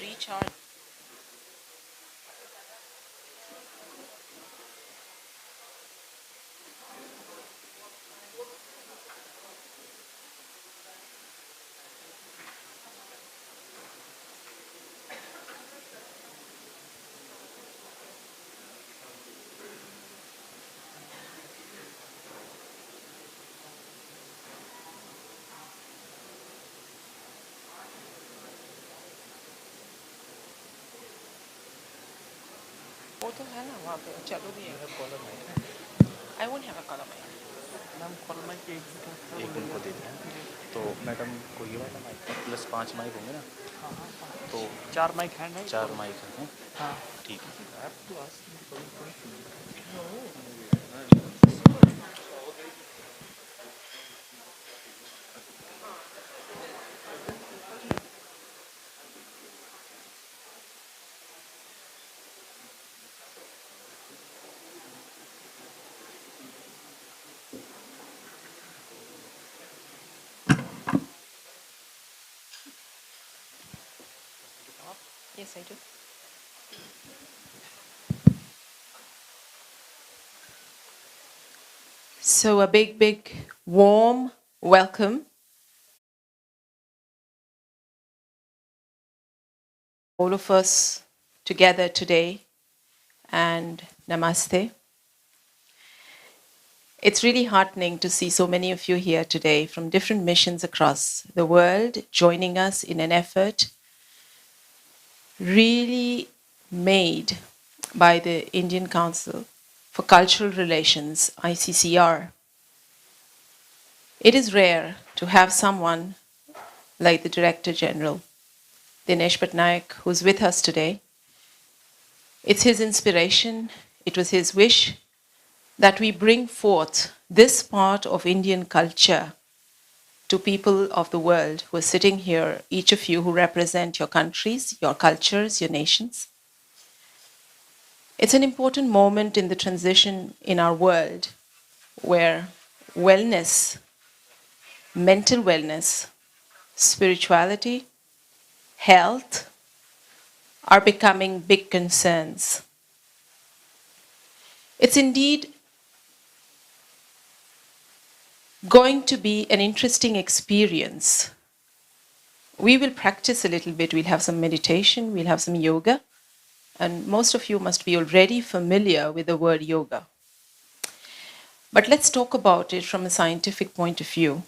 recharge. वो तो है ना वहाँ पे चलो भी I won't have a color mic. Ma'am call mic एक उनको देते हैं तो मैडम को ये वाला माइक प्लस 5 माइक होंगे ना तो 4 माइक है 4 माइक हैं हाँ ठीक है Yes, I do. So a big warm welcome all of us together today, and namaste. It's really heartening to see so many of you here today from different missions across the world joining us in an effort really made by the Indian Council for Cultural Relations, ICCR. It is rare to have someone like the Director General, Dinesh Patnaik, who's with us today. It's his inspiration, it was his wish that we bring forth this part of Indian culture to people of the world who are sitting here, each of you who represent your countries, your cultures, your nations. It's an important moment in the transition in our world where wellness, mental wellness, spirituality, health are becoming big concerns. It's indeed going to be an interesting experience. We will practice a little bit. We'll have some meditation, we'll have some yoga, and most of you must be already familiar with the word yoga. But let's talk about it from a scientific point of view,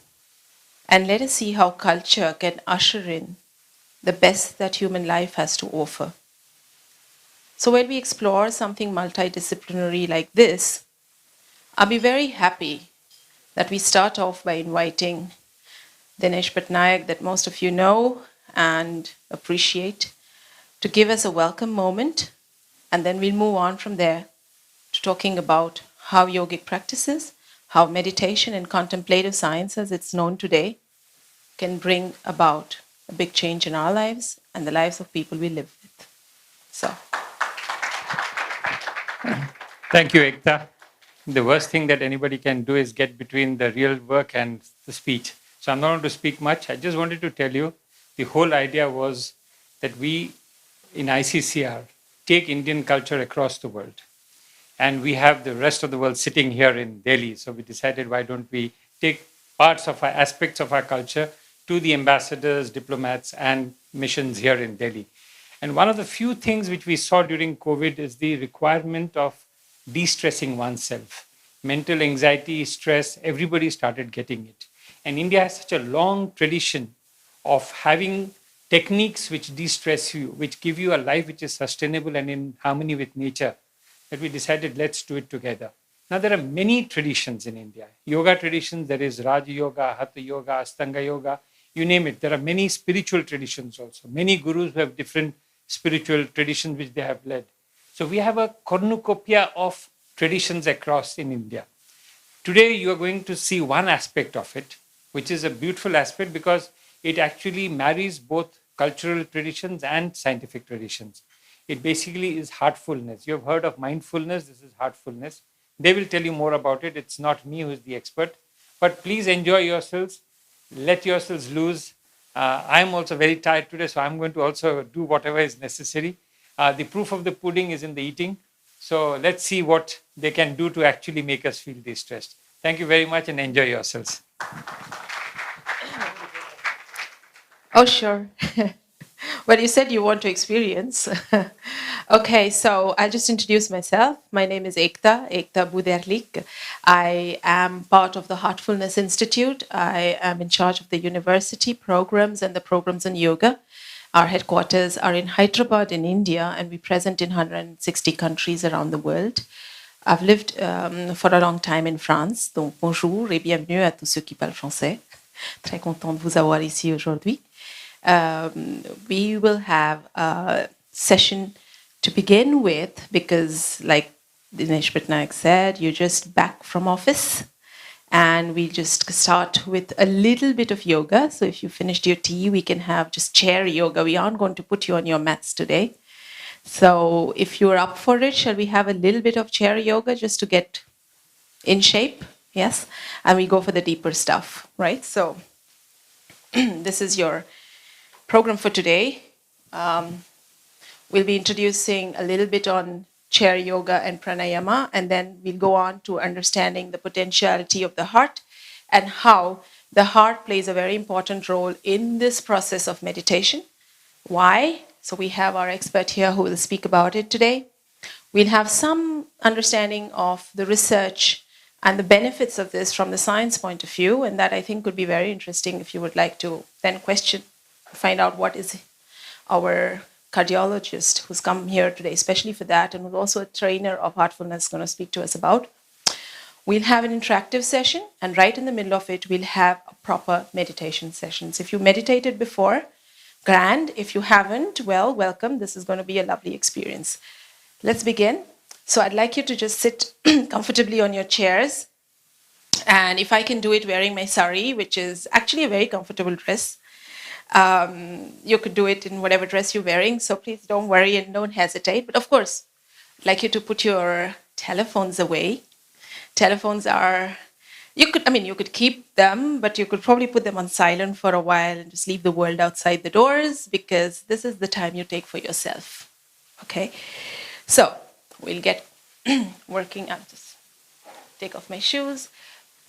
and let us see how culture can usher in the best that human life has to offer. So when we explore something multidisciplinary like this, I'll be very happy that we start off by inviting Dinesh Patnaik, that most of you know and appreciate, to give us a welcome moment, and then we'll move on from there to talking about how yogic practices, how meditation and contemplative science as it's known today can bring about a big change in our lives and the lives of people we live with. So. Thank you, Ekta. The worst thing that anybody can do is get between the real work and the speech. So I'm not going to speak much. I just wanted to tell you the whole idea was that we in ICCR take Indian culture across the world. And we have the rest of the world sitting here in Delhi. So we decided, why don't we take parts of our aspects of our culture to the ambassadors, diplomats, and missions here in Delhi. And one of the few things which we saw during COVID is the requirement of de-stressing oneself. Mental anxiety, stress, everybody started getting it. And India has such a long tradition of having techniques which de-stress you, which give you a life which is sustainable and in harmony with nature, that we decided let's do it together. Now there are many traditions in India. Yoga traditions, there is Raji Yoga, Hatha Yoga, Astanga Yoga, you name it. There are many spiritual traditions also. Many gurus who have different spiritual traditions which they have led. So we have a cornucopia of traditions across in India. Today you are going to see one aspect of it, which is a beautiful aspect because it actually marries both cultural traditions and scientific traditions. It basically is heartfulness. You have heard of mindfulness, this is heartfulness. They will tell you more about it. It's not me who's the expert. But please enjoy yourselves, let yourselves loose, I'm also very tired today, so I'm going to also do whatever is necessary. The proof of the pudding is in the eating. So let's see what they can do to actually make us feel distressed. Thank you very much and enjoy yourselves. Oh, sure. Well, you said you want to experience. Okay, so I'll just introduce myself. My name is Ekta Buderlik. I am part of the Heartfulness Institute. I am in charge of the university programs and the programs on yoga. Our headquarters are in Hyderabad in India, and we're present in 160 countries around the world. I've lived for a long time in France, donc bonjour et bienvenue à tous ceux qui parlent français. Très content de vous avoir ici aujourd'hui. We will have a session to begin with because, like Dinesh Patnaik said, you're just back from office. And we just start with a little bit of yoga. So if you finished your tea, we can have just chair yoga. We aren't going to put you on your mats today. So if you're up for it, shall we have a little bit of chair yoga just to get in shape? Yes. And we go for the deeper stuff, right? So this is your program for today. We'll be introducing a little bit on chair yoga and pranayama, and then we'll go on to understanding the potentiality of the heart and how the heart plays a very important role in this process of meditation. Why? So we have our expert here who will speak about it today. We'll have some understanding of the research and the benefits of this from the science point of view, and that I think could be very interesting if you would like to then question, find out what is our cardiologist who's come here today, especially for that, and who's also a trainer of heartfulness, going to speak to us about. We'll have an interactive session, and right in the middle of it, we'll have a proper meditation session. So if you meditated before, grand. If you haven't, well, welcome. This is going to be a lovely experience. Let's begin. So I'd like you to just sit comfortably on your chairs. And if I can do it wearing my sari, which is actually a very comfortable dress, you could do it in whatever dress you're wearing. So please don't worry and don't hesitate. But of course, I'd like you to put your telephones away. Telephones are, you could keep them, but you could probably put them on silent for a while and just leave the world outside the doors, because this is the time you take for yourself. Okay? So we'll get working. I'll just take off my shoes.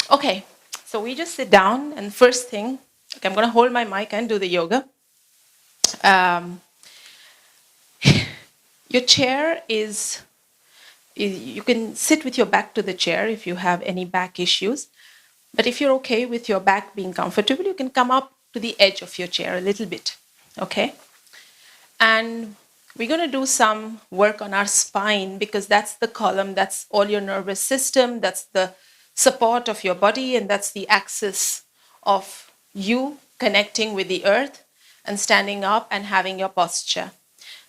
Okay, so we just sit down, and first thing, okay, I'm going to hold my mic and do the yoga. Your chair is, you can sit with your back to the chair if you have any back issues. But if you're okay with your back being comfortable, you can come up to the edge of your chair a little bit. Okay? And we're going to do some work on our spine, because that's the column, that's all your nervous system, that's the support of your body, and that's the axis of you connecting with the earth and standing up and having your posture.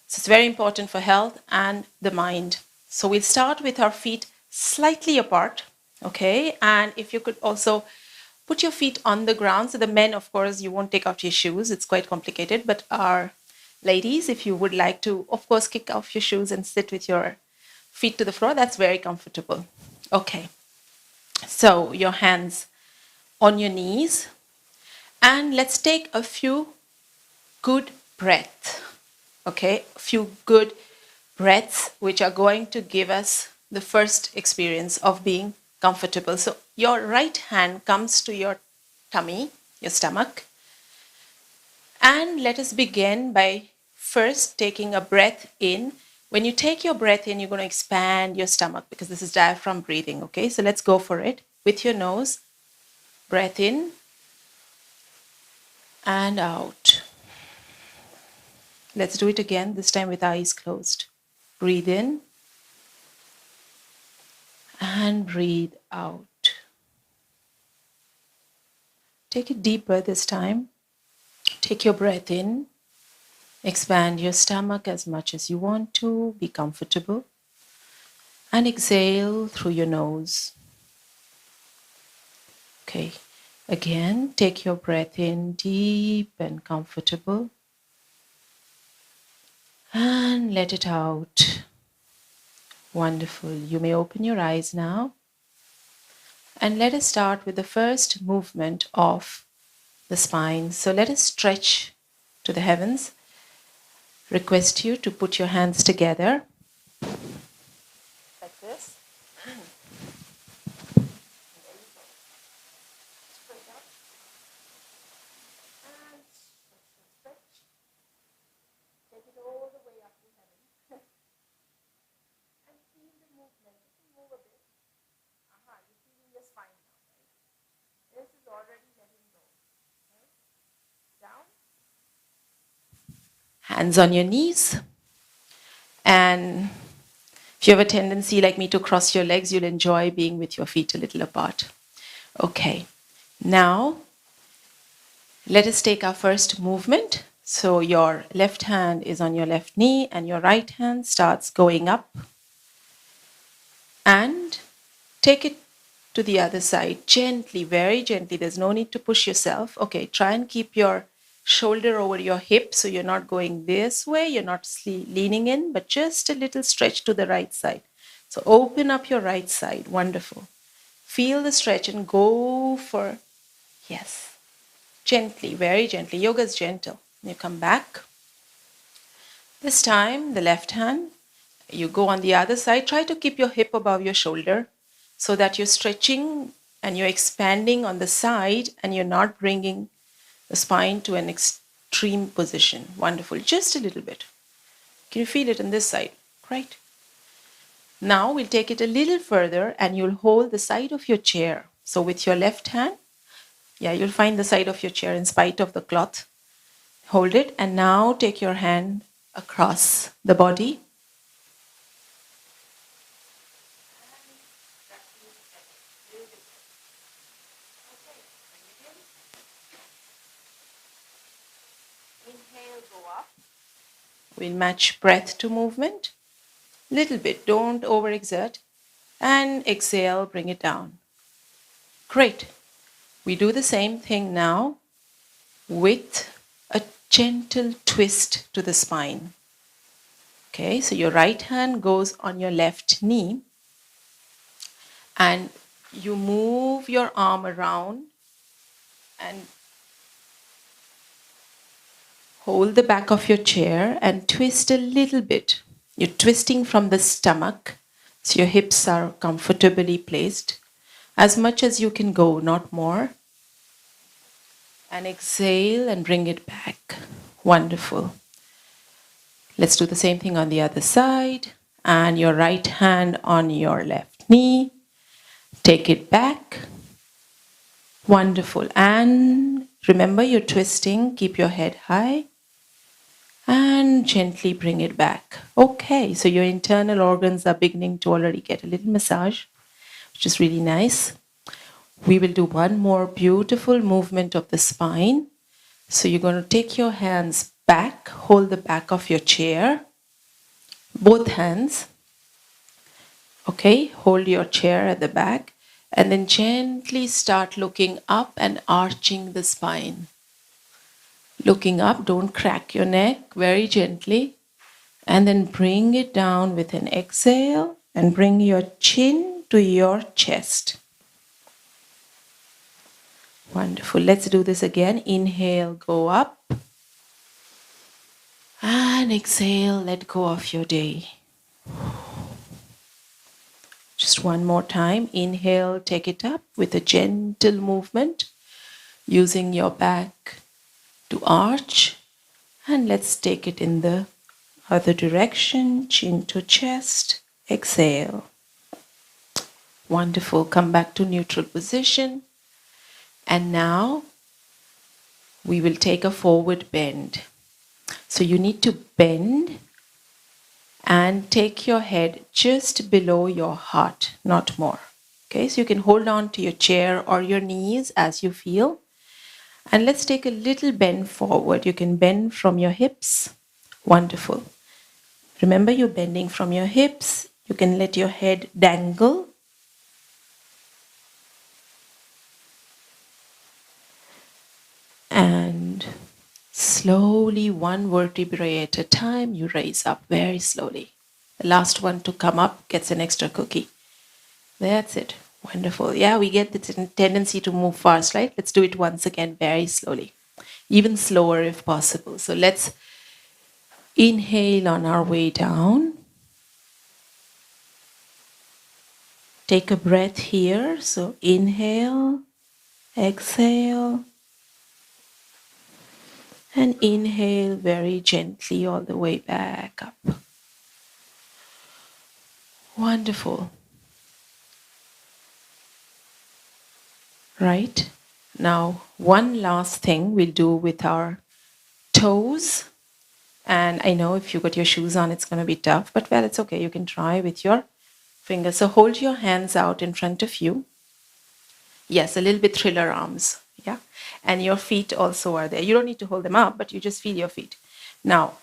So it's very important for health and the mind. So we'll start with our feet slightly apart, okay? And if you could also put your feet on the ground. So the men, of course, you won't take off your shoes. It's quite complicated. But our ladies, if you would like to, of course, kick off your shoes and sit with your feet to the floor, that's very comfortable. Okay. So your hands on your knees. And let's take a few good breaths, okay? A few good breaths which are going to give us the first experience of being comfortable. So your right hand comes to your tummy, your stomach. And let us begin by first taking a breath in. When you take your breath in, you're going to expand your stomach, because this is diaphragm breathing, okay? So let's go for it. With your nose, breath in and out. Let's do it again, this time with eyes closed. Breathe in and breathe out. Take it deeper this time. Take your breath in. Expand your stomach as much as you want to. Be comfortable. And exhale through your nose. Okay. Again, take your breath in deep and comfortable. And let it out. Wonderful. You may open your eyes now. And let us start with the first movement of the spine. So let us stretch to the heavens. Request you to put your hands together like this. Straight up. And stretch. Take it all the way up to heaven. And feel the movement. You can move a bit. You're feeling your spine now, right? This is already letting go. Okay? Down. Hands on your knees. And if you have a tendency like me to cross your legs, you'll enjoy being with your feet a little apart. Okay. Now, let us take our first movement. So your left hand is on your left knee and your right hand starts going up. And take it to the other side gently, very gently. There's no need to push yourself. Okay, try and keep your shoulder over your hip so you're not going this way, you're not leaning in, but just a little stretch to the right side. So open up your right side. Wonderful. Feel the stretch and go for, yes, gently, very gently. Yoga is gentle. You come back. This time, the left hand, you go on the other side. Try to keep your hip above your shoulder so that you're stretching and you're expanding on the side and you're not bringing the spine to an extreme position. Wonderful. Just a little bit. Can you feel it on this side? Great. Now we'll take it a little further and you'll hold the side of your chair. So with your left hand, you'll find the side of your chair in spite of the cloth. Hold it and now take your hand across the body. Inhale, go up. We'll match breath to movement. Little bit, don't overexert. And exhale, bring it down. Great. We do the same thing now with a gentle twist to the spine. Okay, so your right hand goes on your left knee and you move your arm around and hold the back of your chair and twist a little bit. You're twisting from the stomach, so your hips are comfortably placed. As much as you can go, not more. And exhale and bring it back. Wonderful. Let's do the same thing on the other side. And your right hand on your left knee. Take it back. Wonderful. And remember, you're twisting. Keep your head high. And gently bring it back. Okay, so your internal organs are beginning to already get a little massage, which is really nice. We will do one more beautiful movement of the spine. So you're going to take your hands back, hold the back of your chair, both hands. Okay, hold your chair at the back and then gently start looking up and arching the spine. Looking up, don't crack your neck, very gently. And then bring it down with an exhale and bring your chin to your chest. Wonderful. Let's do this again. Inhale, go up. And exhale, let go of your day. Just one more time. Inhale, take it up with a gentle movement, using your back to arch. And let's take it in the other direction, chin to chest. Exhale. Wonderful. Come back to neutral position. And now we will take a forward bend. So you need to bend and take your head just below your heart, not more. Okay, so you can hold on to your chair or your knees as you feel. And let's take a little bend forward. You can bend from your hips. Wonderful. Remember, you're bending from your hips. You can let your head dangle. And slowly, one vertebrae at a time, you raise up very slowly. The last one to come up gets an extra cookie. That's it. Wonderful. Yeah, we get the tendency to move fast, right? Let's do it once again, very slowly, even slower if possible. So let's inhale on our way down. Take a breath here. So inhale, exhale, and inhale very gently all the way back up. Wonderful. Right? Now, one last thing we'll do with our toes. And I know if you got your shoes on, it's going to be tough, but well, it's okay. You can try with your fingers. So hold your hands out in front of you. Yes, a little bit thriller arms. Yeah. And your feet also are there. You don't need to hold them up, but you just feel your feet. Now,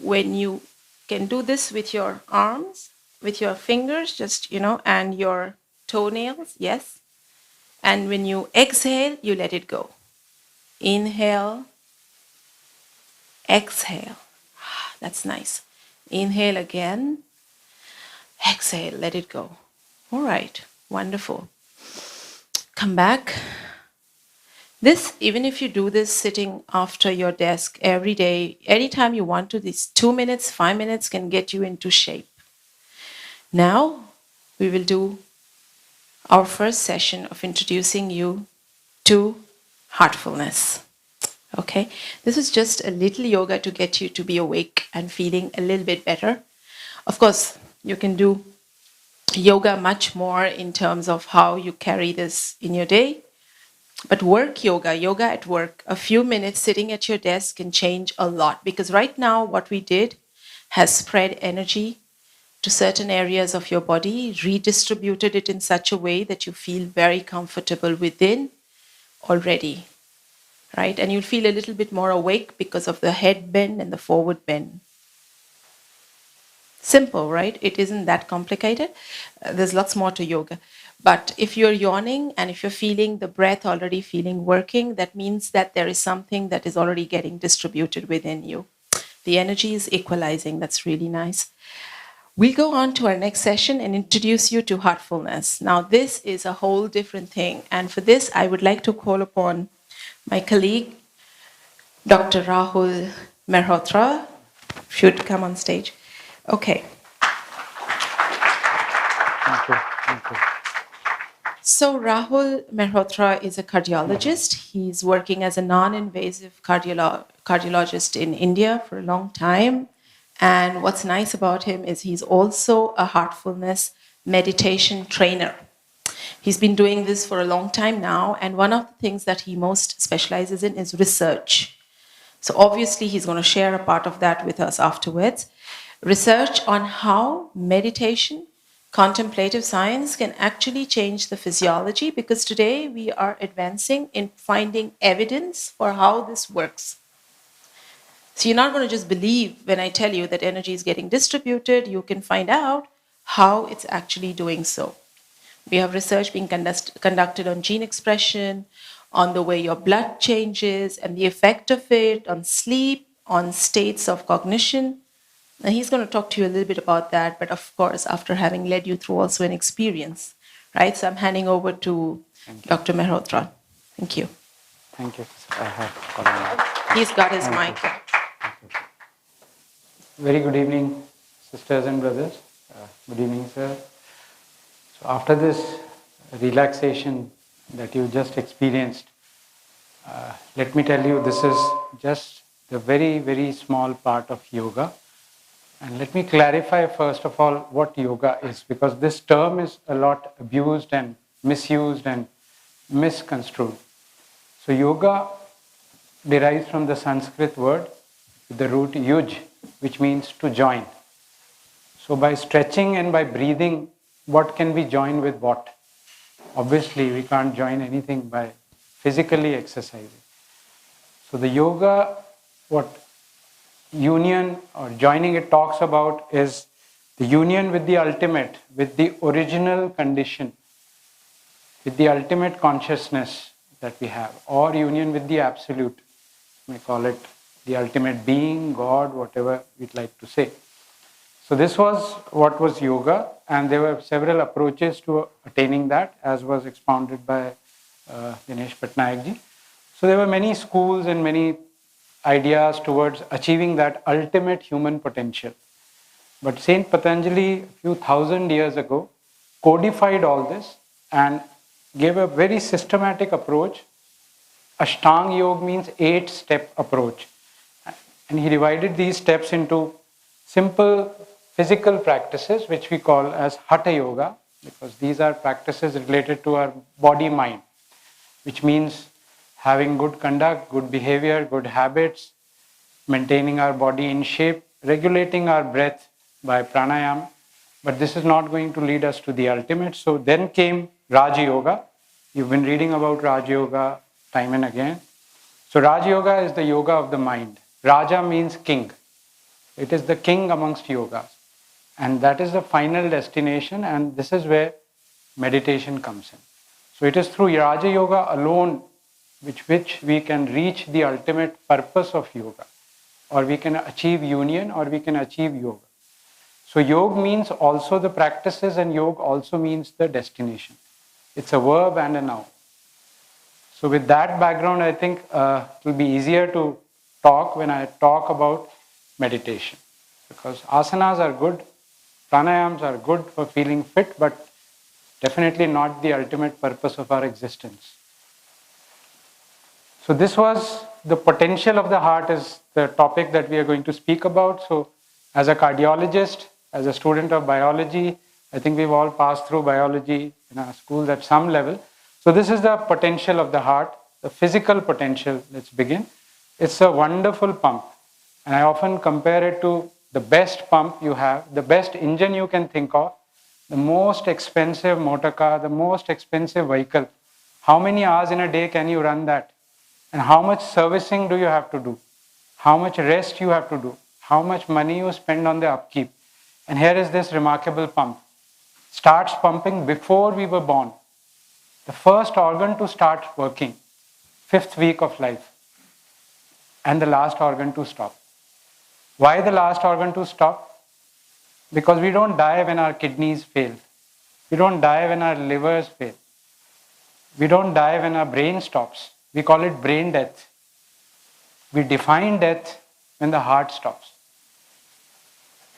when you can do this with your arms, with your fingers, just, and your toenails, yes. And when you exhale, you let it go. Inhale, exhale. That's nice. Inhale again. Exhale, let it go. All right, wonderful. Come back. This, even if you do this sitting after your desk every day, anytime you want to, these 2 minutes, 5 minutes can get you into shape. Now, we will do our first session of introducing you to heartfulness. Okay, this is just a little yoga to get you to be awake and feeling a little bit better. Of course, you can do yoga much more in terms of how you carry this in your day. But work yoga at work, a few minutes sitting at your desk can change a lot, because right now what we did has spread energy to certain areas of your body, redistributed it in such a way that you feel very comfortable within already, right? And you'll feel a little bit more awake because of the head bend and the forward bend. Simple, right? It isn't that complicated. There's lots more to yoga. But if you're yawning and if you're feeling the breath already working, that means that there is something that is already getting distributed within you. The energy is equalizing. That's really nice. We'll go on to our next session and introduce you to heartfulness. Now, this is a whole different thing. And for this, I would like to call upon my colleague, Dr. Rahul Mahotra, should come on stage. Okay. Thank you. Thank you. So Rahul Mahotra is a cardiologist. He's working as a non-invasive cardiologist in India for a long time. And what's nice about him is he's also a heartfulness meditation trainer. He's been doing this for a long time now, and one of the things that he most specializes in is research. So obviously he's going to share a part of that with us afterwards. Research on how meditation, contemplative science can actually change the physiology, because today we are advancing in finding evidence for how this works. So you're not going to just believe when I tell you that energy is getting distributed. You can find out how it's actually doing so. We have research being conducted on gene expression, on the way your blood changes, and the effect of it on sleep, on states of cognition. And he's going to talk to you a little bit about that, but of course, after having led you through also an experience, right? So I'm handing over to Dr. Mahotra. Thank you. Thank you. I have He's got his mic. Very good evening, sisters and brothers. Good evening, sir. So after this relaxation that you just experienced, let me tell you, this is just the very, very small part of yoga. And let me clarify first of all what yoga is, because this term is a lot abused and misused and misconstrued. So yoga derives from the Sanskrit word with the root yuj, which means to join. So by stretching and by breathing, what can we join with what? Obviously, we can't join anything by physically exercising. So the yoga, what union or joining it talks about is the union with the ultimate, with the original condition, with the ultimate consciousness that we have, or union with the absolute. We may call it the ultimate being, God, whatever we'd like to say. So this was what was yoga, and there were several approaches to attaining that, as was expounded by Dinesh Patnaik ji. So there were many schools and many ideas towards achieving that ultimate human potential. But Saint Patanjali, a few thousand years ago, codified all this and gave a very systematic approach. Ashtanga Yoga means 8-step approach. And he divided these steps into simple physical practices, which we call as Hatha Yoga, because these are practices related to our body-mind, which means having good conduct, good behavior, good habits, maintaining our body in shape, regulating our breath by pranayama. But this is not going to lead us to the ultimate. So then came Raji Yoga. You've been reading about Raji Yoga time and again. So Raji Yoga is the yoga of the mind. Raja means king. It is the king amongst yogas. And that is the final destination, and this is where meditation comes in. So it is through Raja Yoga alone which we can reach the ultimate purpose of yoga, or we can achieve union, or we can achieve yoga. So yoga means also the practices, and yoga also means the destination. It's a verb and a noun. So with that background, I think it will be easier to talk when I talk about meditation. Because asanas are good, pranayams are good for feeling fit, but definitely not the ultimate purpose of our existence. So this was the potential of the heart is the topic that we are going to speak about. So as a cardiologist, as a student of biology, I think we've all passed through biology in our schools at some level. So this is the potential of the heart, the physical potential. Let's begin. It's a wonderful pump. And I often compare it to the best pump you have, the best engine you can think of, the most expensive motor car, the most expensive vehicle. How many hours in a day can you run that? And how much servicing do you have to do? How much rest you have to do? How much money you spend on the upkeep? And here is this remarkable pump. Starts pumping before we were born. The first organ to start working, 5th week of life. And the last organ to stop. Why the last organ to stop? Because we don't die when our kidneys fail. We don't die when our livers fail. We don't die when our brain stops. We call it brain death. We define death when the heart stops.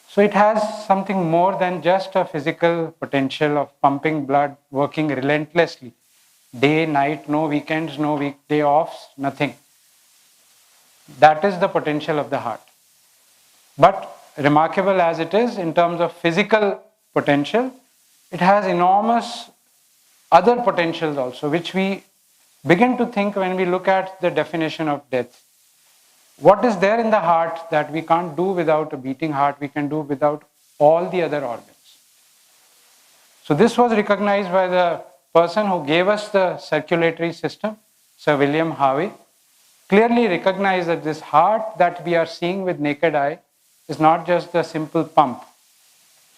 So it has something more than just a physical potential of pumping blood, working relentlessly. Day, night, no weekends, no weekday offs, nothing. That is the potential of the heart. But remarkable as it is in terms of physical potential, it has enormous other potentials also, which we begin to think when we look at the definition of death. What is there in the heart that we can't do without a beating heart, we can do without all the other organs? So this was recognized by the person who gave us the circulatory system, Sir William Harvey, clearly recognized that this heart that we are seeing with naked eye is not just the simple pump.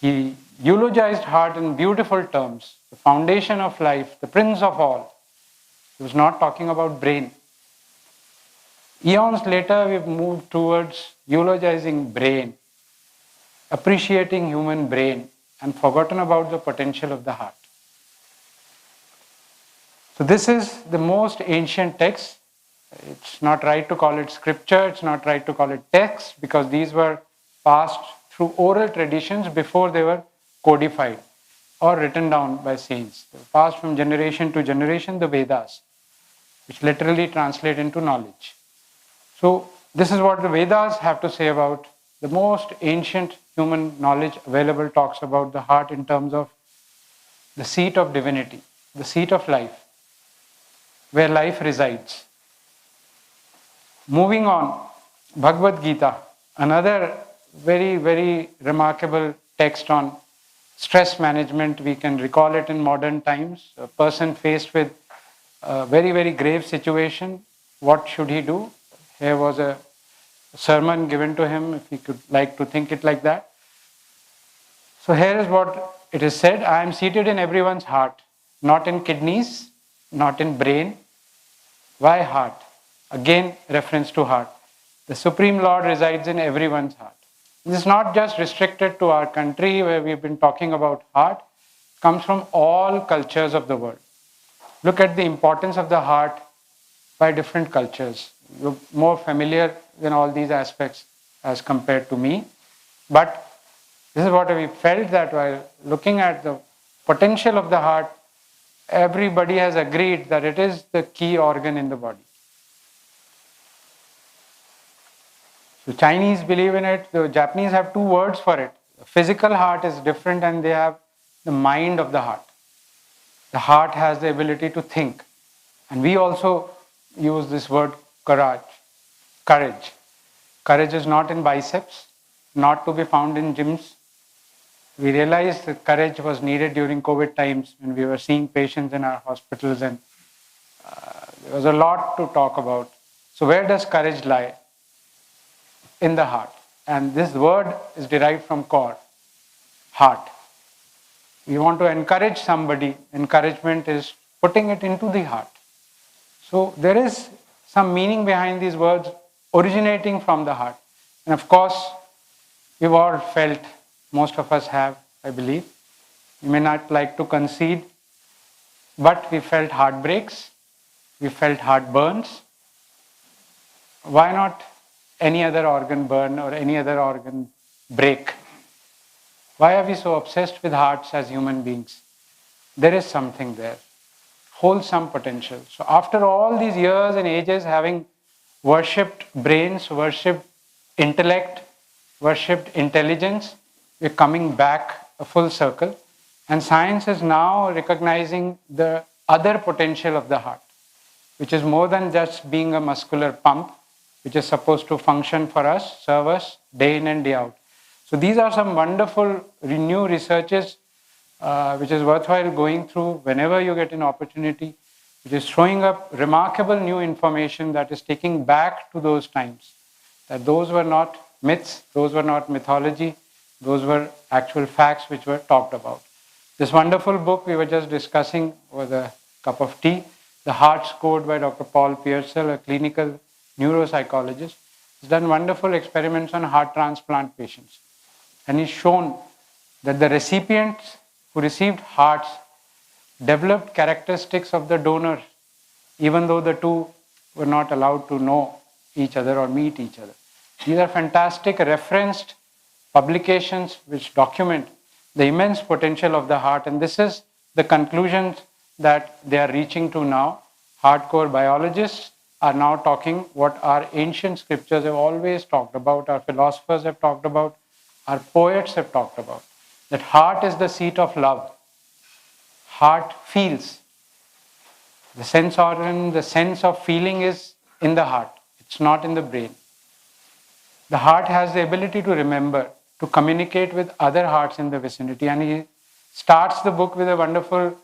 He eulogized heart in beautiful terms, the foundation of life, the prince of all. He was not talking about brain. Eons later, we've moved towards eulogizing brain, appreciating human brain, and forgotten about the potential of the heart. So this is the most ancient text. It's not right to call it scripture, it's not right to call it text, because these were passed through oral traditions before they were codified or written down by saints. They were passed from generation to generation, the Vedas, which literally translate into knowledge. So this is what the Vedas have to say about the most ancient human knowledge available. Talks about the heart in terms of the seat of divinity, the seat of life, where life resides. Moving on, Bhagavad-Gita, another very, very remarkable text on stress management. We can recall it in modern times. A person faced with a very, very grave situation, what should he do? Here was a sermon given to him, if he could like to think it like that. So here is what it is said: I am seated in everyone's heart, not in kidneys, not in brain. Why heart? Again, reference to heart. The Supreme Lord resides in everyone's heart. This is not just restricted to our country where we've been talking about heart. It comes from all cultures of the world. Look at the importance of the heart by different cultures. You're more familiar in all these aspects as compared to me. But this is what we felt, that while looking at the potential of the heart, everybody has agreed that it is the key organ in the body. The Chinese believe in it. The Japanese have two words for it. The physical heart is different, and they have the mind of the heart. The heart has the ability to think. And we also use this word courage. Courage is not in biceps, not to be found in gyms. We realized that courage was needed during COVID times when we were seeing patients in our hospitals, and there was a lot to talk about. So where does courage lie? In the heart. And this word is derived from core, heart. We want to encourage somebody. Encouragement is putting it into the heart. So there is some meaning behind these words originating from the heart. And of course, we've all felt, most of us have, I believe. You may not like to concede, but we felt heartbreaks, we felt heartburns. Why not any other organ burn or any other organ break? Why are we so obsessed with hearts as human beings? There is something there, wholesome potential. So after all these years and ages having worshipped brains, worshipped intellect, worshipped intelligence, we're coming back a full circle. And science is now recognizing the other potential of the heart, which is more than just being a muscular pump, which is supposed to function for us, serve us day in and day out. So these are some wonderful new researches which is worthwhile going through whenever you get an opportunity, which is throwing up remarkable new information that is taking back to those times. That those were not myths, those were not mythology, those were actual facts which were talked about. This wonderful book we were just discussing with a cup of tea, The Heart's Code by Dr. Paul Pearsall, a clinical neuropsychologist, has done wonderful experiments on heart transplant patients. And he's shown that the recipients who received hearts developed characteristics of the donor, even though the two were not allowed to know each other or meet each other. These are fantastic referenced publications which document the immense potential of the heart, and this is the conclusions that they are reaching to now. Hardcore biologists are now talking what our ancient scriptures have always talked about, our philosophers have talked about, our poets have talked about, that heart is the seat of love. Heart feels. The sense organ, the sense of feeling is in the heart. It's not in the brain. The heart has the ability to remember, to communicate with other hearts in the vicinity. And he starts the book with a wonderful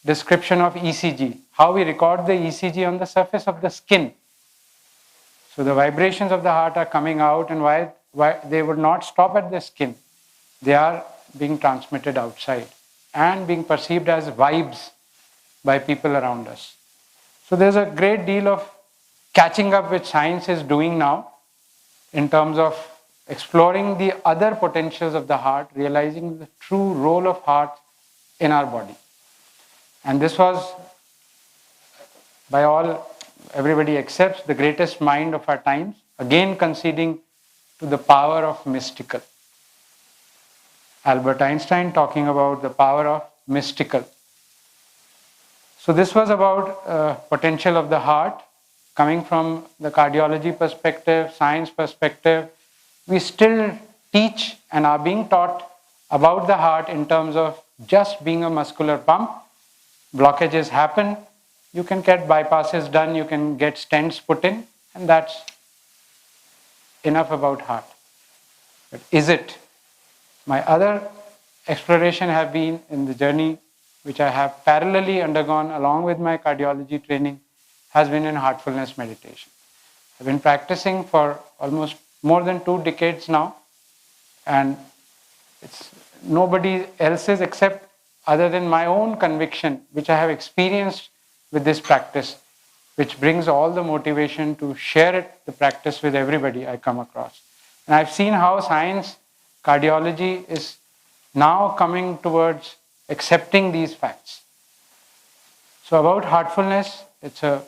description of ECG, how we record the ECG on the surface of the skin. So the vibrations of the heart are coming out, and why they would not stop at the skin. They are being transmitted outside and being perceived as vibes by people around us. So there's a great deal of catching up which science is doing now in terms of exploring the other potentials of the heart, realizing the true role of heart in our body. And this was, by all, everybody accepts, the greatest mind of our times, again conceding to the power of mystical. Albert Einstein talking about the power of mystical. So this was about potential of the heart, coming from the cardiology perspective, science perspective. We still teach and are being taught about the heart in terms of just being a muscular pump. Blockages happen, you can get bypasses done, you can get stents put in, and that's enough about heart. But is it? My other exploration have been in the journey which I have parallelly undergone along with my cardiology training, has been in heartfulness meditation. I've been practicing for almost more than 2 decades now, and it's nobody else's except other than my own conviction, which I have experienced with this practice, which brings all the motivation to share the practice with everybody I come across. And I've seen how science cardiology is now coming towards accepting these facts. So about Heartfulness, it's a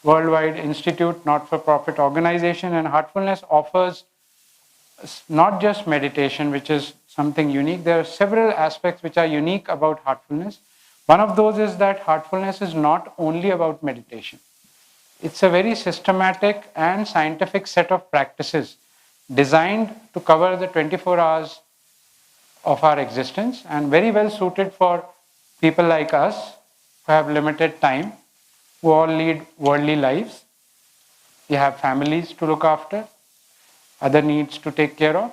worldwide institute, not-for-profit organization, and Heartfulness offers not just meditation, which is something unique. There are several aspects which are unique about Heartfulness. One of those is that Heartfulness is not only about meditation. It's a very systematic and scientific set of practices designed to cover the 24 hours of our existence and very well suited for people like us who have limited time, who all lead worldly lives. We have families to look after, other needs to take care of.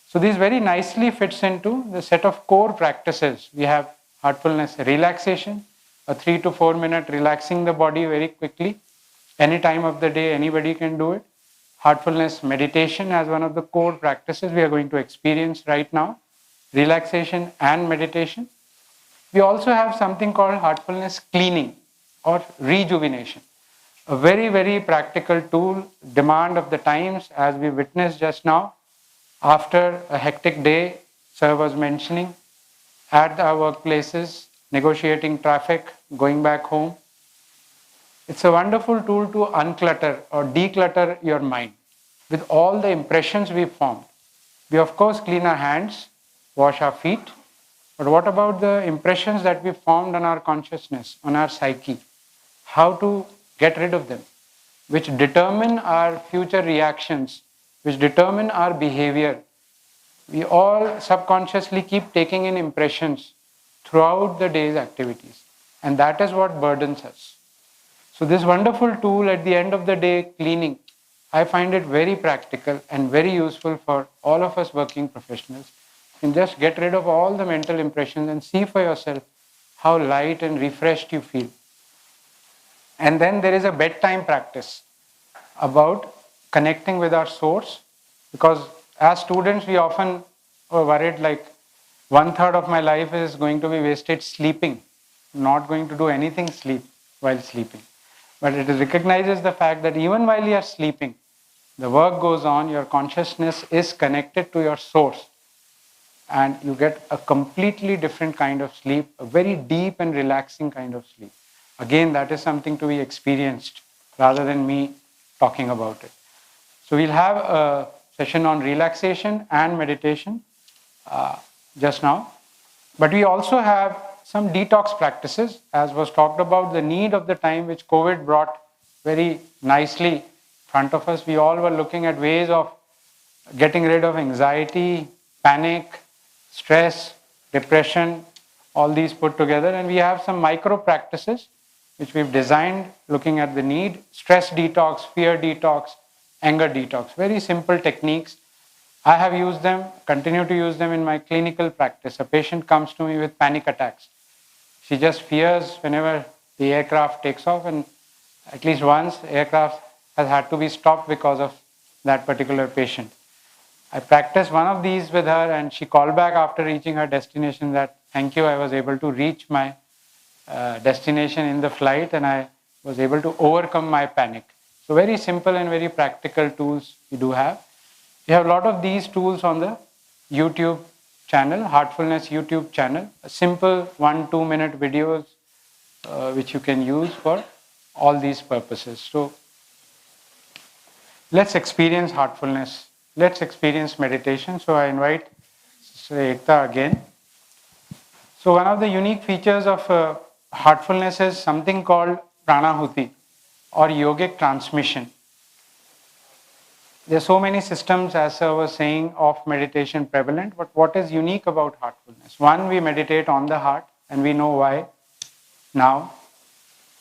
So this very nicely fits into the set of core practices. We have Heartfulness Relaxation, a 3 to 4 minute relaxing the body very quickly. Any time of the day, anybody can do it. Heartfulness Meditation as one of the core practices we are going to experience right now. Relaxation and meditation. We also have something called Heartfulness Cleaning or Rejuvenation. A very, very practical tool, demand of the times, as we witnessed just now. After a hectic day, Sir was mentioning, at our workplaces, negotiating traffic, going back home. It's a wonderful tool to unclutter or declutter your mind with all the impressions we formed. We of course clean our hands, wash our feet, but what about the impressions that we formed on our consciousness, on our psyche? How to get rid of them, which determine our future reactions, which determine our behavior. We all subconsciously keep taking in impressions throughout the day's activities, and that is what burdens us. So this wonderful tool at the end of the day, cleaning, I find it very practical and very useful for all of us working professionals. You can just get rid of all the mental impressions and see for yourself how light and refreshed you feel. And then there is a bedtime practice about connecting with our source, because as students we often are worried like 1/3 of my life is going to be wasted sleeping, not going to do anything while sleeping. But it recognizes the fact that even while you are sleeping, the work goes on, your consciousness is connected to your source, and you get a completely different kind of sleep, a very deep and relaxing kind of sleep. Again, that is something to be experienced rather than me talking about it. So we'll have a session on relaxation and meditation just now. But we also have some detox practices, as was talked about, the need of the time which COVID brought very nicely in front of us. We all were looking at ways of getting rid of anxiety, panic, stress, depression, all these put together. And we have some micro practices which we've designed looking at the need: stress detox, fear detox, anger detox. Very simple techniques. I have used them, continue to use them in my clinical practice. A patient comes to me with panic attacks. She just fears whenever the aircraft takes off, and at least once aircraft has had to be stopped because of that particular patient. I practiced one of these with her, and she called back after reaching her destination that, thank you, I was able to reach my destination in the flight and I was able to overcome my panic. So very simple and very practical tools we do have. We have a lot of these tools on the YouTube channel, Heartfulness YouTube channel. A simple 1-2 minute videos which you can use for all these purposes. So let's experience heartfulness. Let's experience meditation. So I invite Sister Ekta again. So one of the unique features of heartfulness is something called pranahuti or yogic transmission. There are so many systems, as I was saying, of meditation prevalent, but what is unique about heartfulness? One, we meditate on the heart, and we know why now.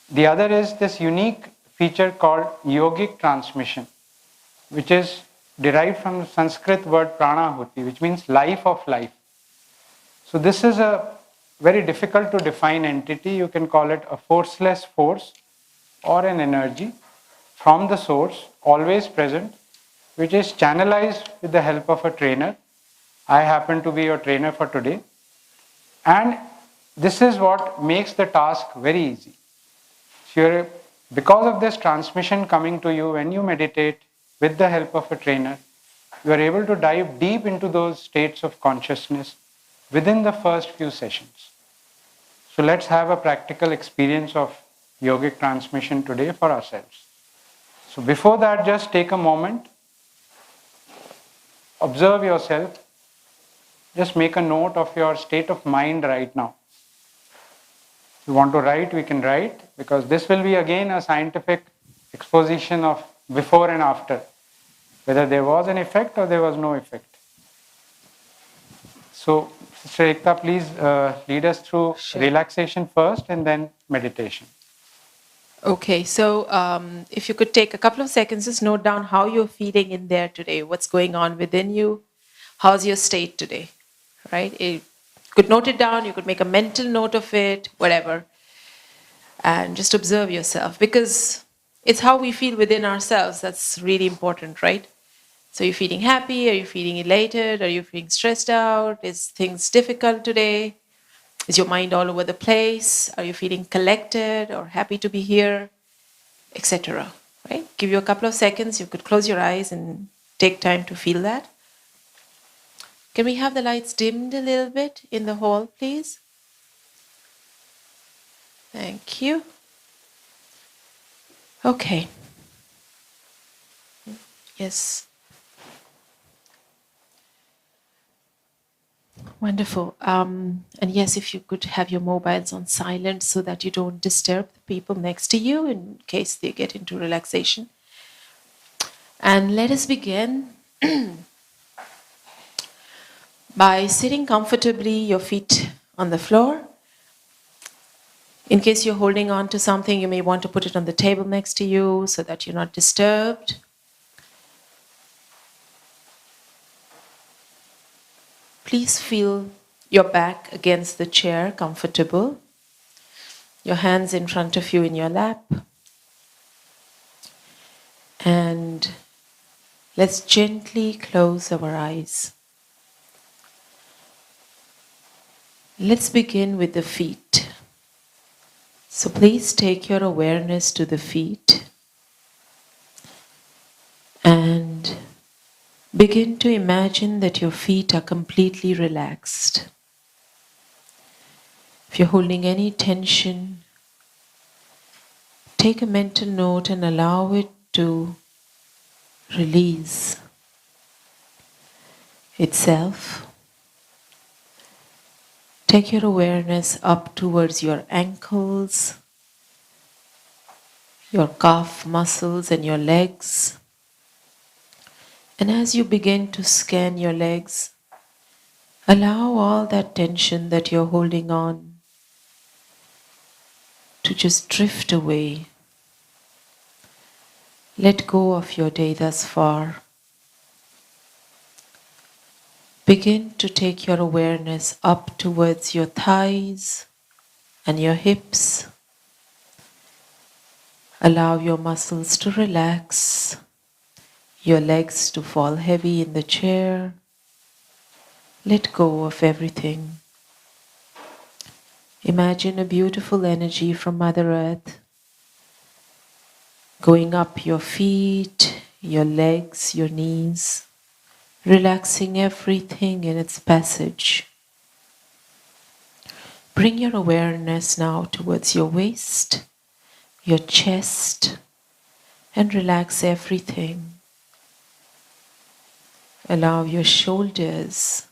The other is this unique feature called yogic transmission, which is derived from the Sanskrit word pranahuti, which means life of life. So this is a very difficult to define entity. You can call it a forceless force or an energy from the source, always present, which is channelized with the help of a trainer. I happen to be your trainer for today. And this is what makes the task very easy. So because of this transmission coming to you when you meditate with the help of a trainer, you are able to dive deep into those states of consciousness within the first few sessions. So let's have a practical experience of yogic transmission today for ourselves. So before that, just take a moment, observe yourself, just make a note of your state of mind right now. If you want to write, we can write, because this will be again a scientific exposition of before and after, whether there was an effect or there was no effect. So, Sister Ekta, please lead us through relaxation first and then meditation. Okay, so if you could take a couple of seconds, just note down how you're feeling in there today, what's going on within you, how's your state today, right? You could note it down, you could make a mental note of it, whatever, and just observe yourself, because it's how we feel within ourselves that's really important, right? So you're feeling happy, are you feeling elated, are you feeling stressed out, is things difficult today? Is your mind all over the place? Are you feeling collected or happy to be here, etc.? Right? Give you a couple of seconds. You could close your eyes and take time to feel that. Can we have the lights dimmed a little bit in the hall, please? Thank you. Okay. Yes. Wonderful. And yes, if you could have your mobiles on silent so that you don't disturb the people next to you in case they get into relaxation. And let us begin by sitting comfortably, your feet on the floor. In case you're holding on to something, you may want to put it on the table next to you so that you're not disturbed. Please feel your back against the chair, comfortable. Your hands in front of you in your lap. And let's gently close our eyes. Let's begin with the feet. So please take your awareness to the feet and begin to imagine that your feet are completely relaxed. If you're holding any tension, take a mental note and allow it to release itself. Take your awareness up towards your ankles, your calf muscles and your legs. And as you begin to scan your legs, allow all that tension that you're holding on to just drift away. Let go of your day thus far. Begin to take your awareness up towards your thighs and your hips. Allow your muscles to relax, your legs to fall heavy in the chair. Let go of everything. Imagine a beautiful energy from Mother Earth going up your feet, your legs, your knees, relaxing everything in its passage. Bring your awareness now towards your waist, your chest, and relax everything. Allow your shoulders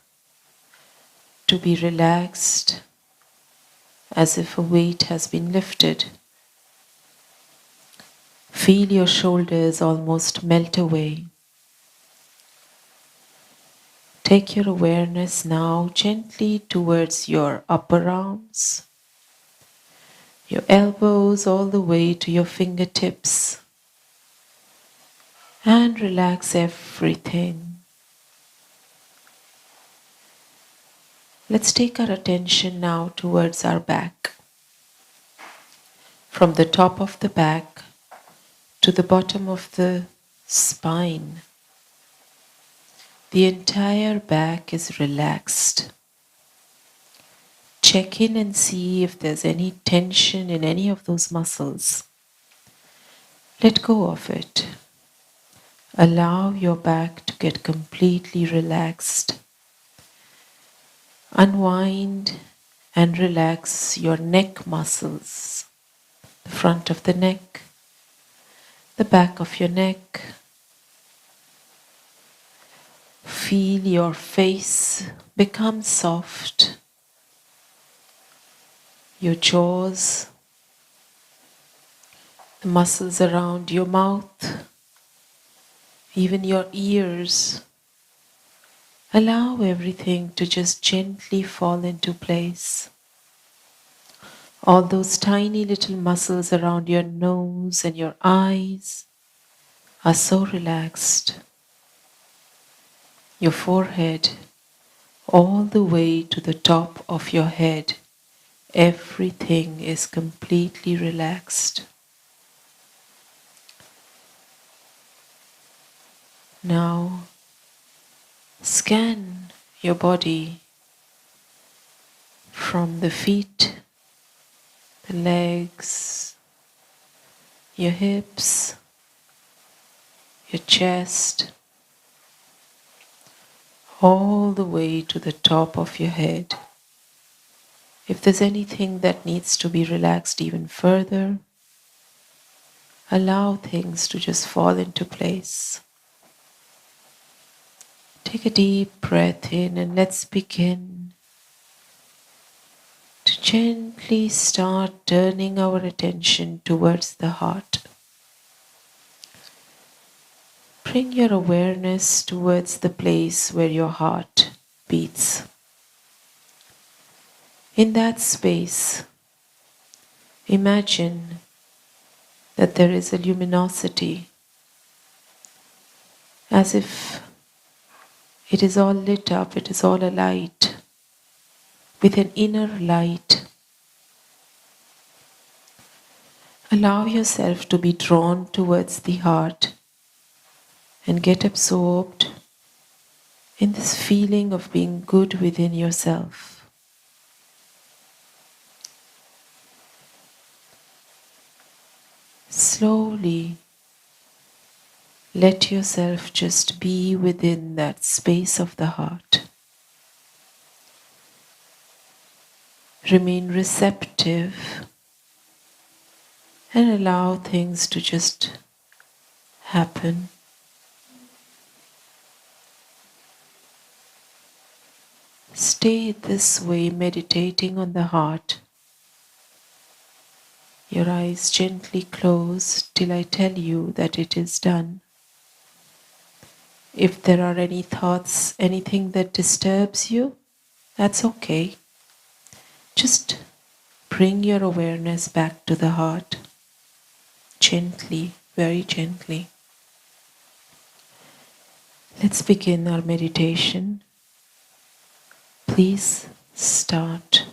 to be relaxed as if a weight has been lifted. Feel your shoulders almost melt away. Take your awareness now gently towards your upper arms, your elbows all the way to your fingertips, and relax everything. Let's take our attention now towards our back. From the top of the back to the bottom of the spine. The entire back is relaxed. Check in and see if there's any tension in any of those muscles. Let go of it. Allow your back to get completely relaxed. Unwind and relax your neck muscles, the front of the neck, the back of your neck. Feel your face become soft, your jaws, the muscles around your mouth, even your ears. Allow everything to just gently fall into place. All those tiny little muscles around your nose and your eyes are so relaxed. Your forehead, all the way to the top of your head, everything is completely relaxed. Now, scan your body from the feet, the legs, your hips, your chest, all the way to the top of your head. If there's anything that needs to be relaxed even further, allow things to just fall into place. Take a deep breath in and let's begin to gently start turning our attention towards the heart. Bring your awareness towards the place where your heart beats. In that space, imagine that there is a luminosity, as if it is all lit up, it is all alight, with an inner light. Allow yourself to be drawn towards the heart and get absorbed in this feeling of being good within yourself. Slowly let yourself just be within that space of the heart. Remain receptive and allow things to just happen. Stay this way, meditating on the heart. Your eyes gently close till I tell you that it is done. If there are any thoughts, anything that disturbs you, that's okay. Just bring your awareness back to the heart. Gently, very gently. Let's begin our meditation. Please start.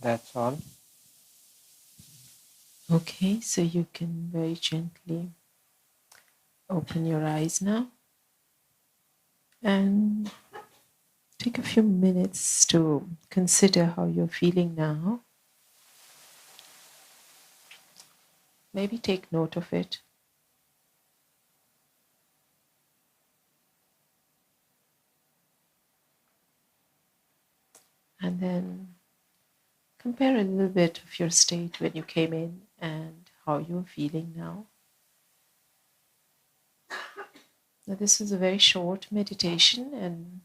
That's all. Okay, so you can very gently open your eyes now and take a few minutes to consider how you're feeling now. Maybe take note of it. And then compare a little bit of your state when you came in and how you're feeling now. Now, this is a very short meditation, and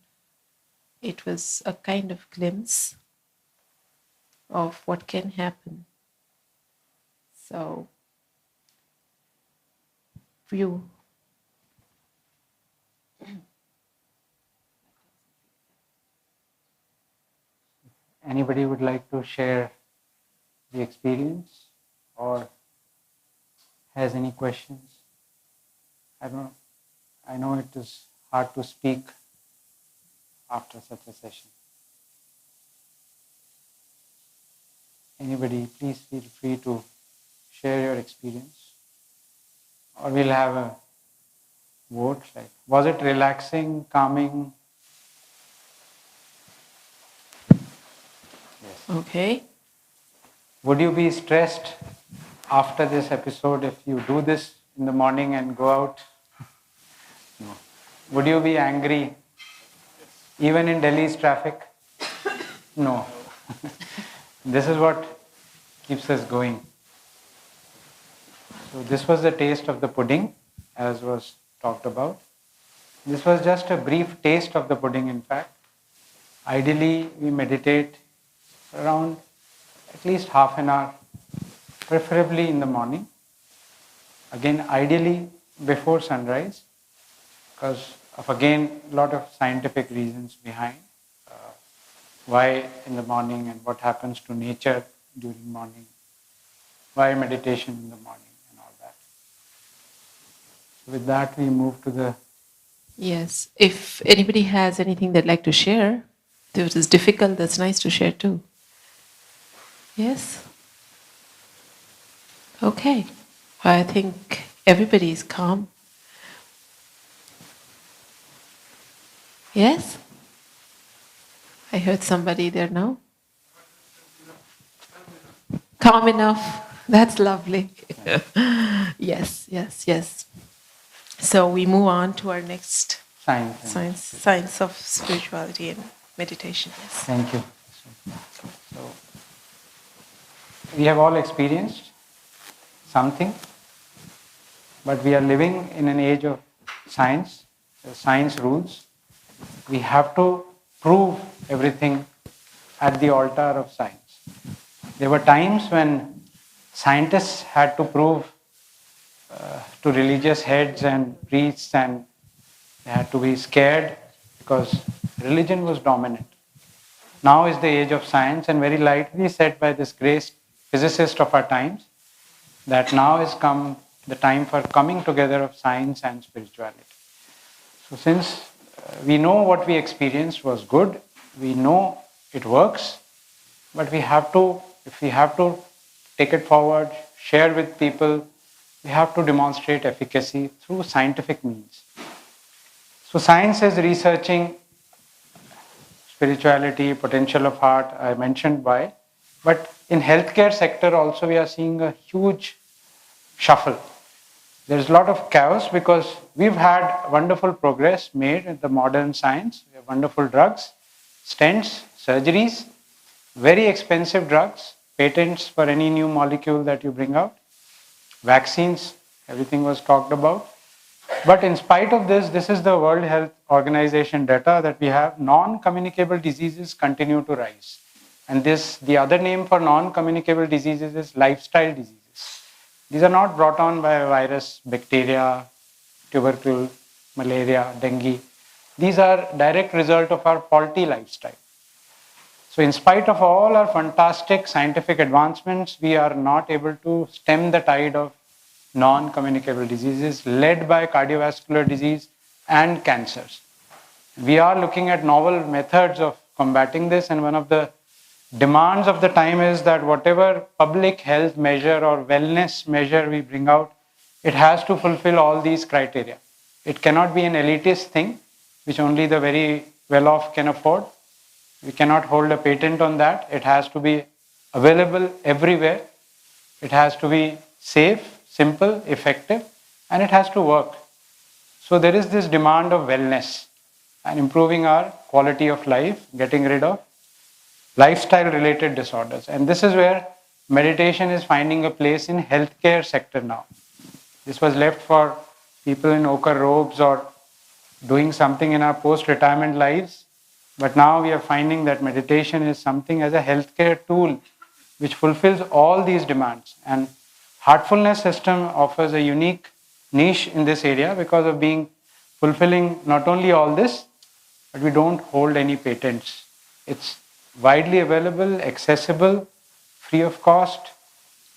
it was a kind of glimpse of what can happen. So, you Anybody would like to share the experience or has any questions? I know it is hard to speak after such a session. Anybody, please feel free to share your experience. Or we'll have a vote, like, was it relaxing, calming? Yes. okay? Would you be stressed after this episode if you do this in the morning and go out? No. Would you be angry even in Delhi's traffic? No. This is what keeps us going. So this was the taste of the pudding, as was talked about. This was just a brief taste of the pudding, in fact. Ideally, we meditate around at least half an hour, preferably in the morning. Again, ideally before sunrise, because of, again, a lot of scientific reasons behind why in the morning and what happens to nature during morning, why meditation in the morning and all that. So with that, we move to the... Yes. If anybody has anything they'd like to share, if it is difficult, that's nice to share too. Yes? Okay. I think everybody is calm. Yes? I heard somebody there now. Calm enough. That's lovely. Yes, yes, yes. So we move on to our next science of spirituality and meditation. Yes. Thank you. So, we have all experienced something, but we are living in an age of science. Science rules. We have to prove everything at the altar of science. There were times when scientists had to prove to religious heads and priests, and they had to be scared because religion was dominant. Now is the age of science, and very lightly said by this great physicist of our times, that now has come the time for coming together of science and spirituality. So since we know what we experienced was good, we know it works, but if we have to take it forward, share with people, we have to demonstrate efficacy through scientific means. So science is researching spirituality, potential of heart, I mentioned why, but in healthcare sector also we are seeing a huge shuffle. There's a lot of chaos because we've had wonderful progress made in the modern science. We have wonderful drugs, stents, surgeries, very expensive drugs, patents for any new molecule that you bring out, vaccines, everything was talked about. But in spite of this, this is the World Health Organization data that we have, non-communicable diseases continue to rise. And the other name for non-communicable diseases is lifestyle diseases. These are not brought on by a virus, bacteria, tubercle, malaria, dengue. These are direct result of our faulty lifestyle. So in spite of all our fantastic scientific advancements, we are not able to stem the tide of non-communicable diseases led by cardiovascular disease and cancers. We are looking at novel methods of combating this, and one of the demands of the time is that whatever public health measure or wellness measure we bring out, it has to fulfill all these criteria. It cannot be an elitist thing, which only the very well-off can afford. We cannot hold a patent on that. It has to be available everywhere. It has to be safe, simple, effective, and it has to work. So there is this demand of wellness and improving our quality of life, getting rid of lifestyle related disorders. And this is where meditation is finding a place in healthcare sector now. This was left for people in ochre robes or doing something in our post-retirement lives. But now we are finding that meditation is something as a healthcare tool which fulfills all these demands. And Heartfulness system offers a unique niche in this area because of being fulfilling not only all this, but we don't hold any patents. It's widely available, accessible, free of cost,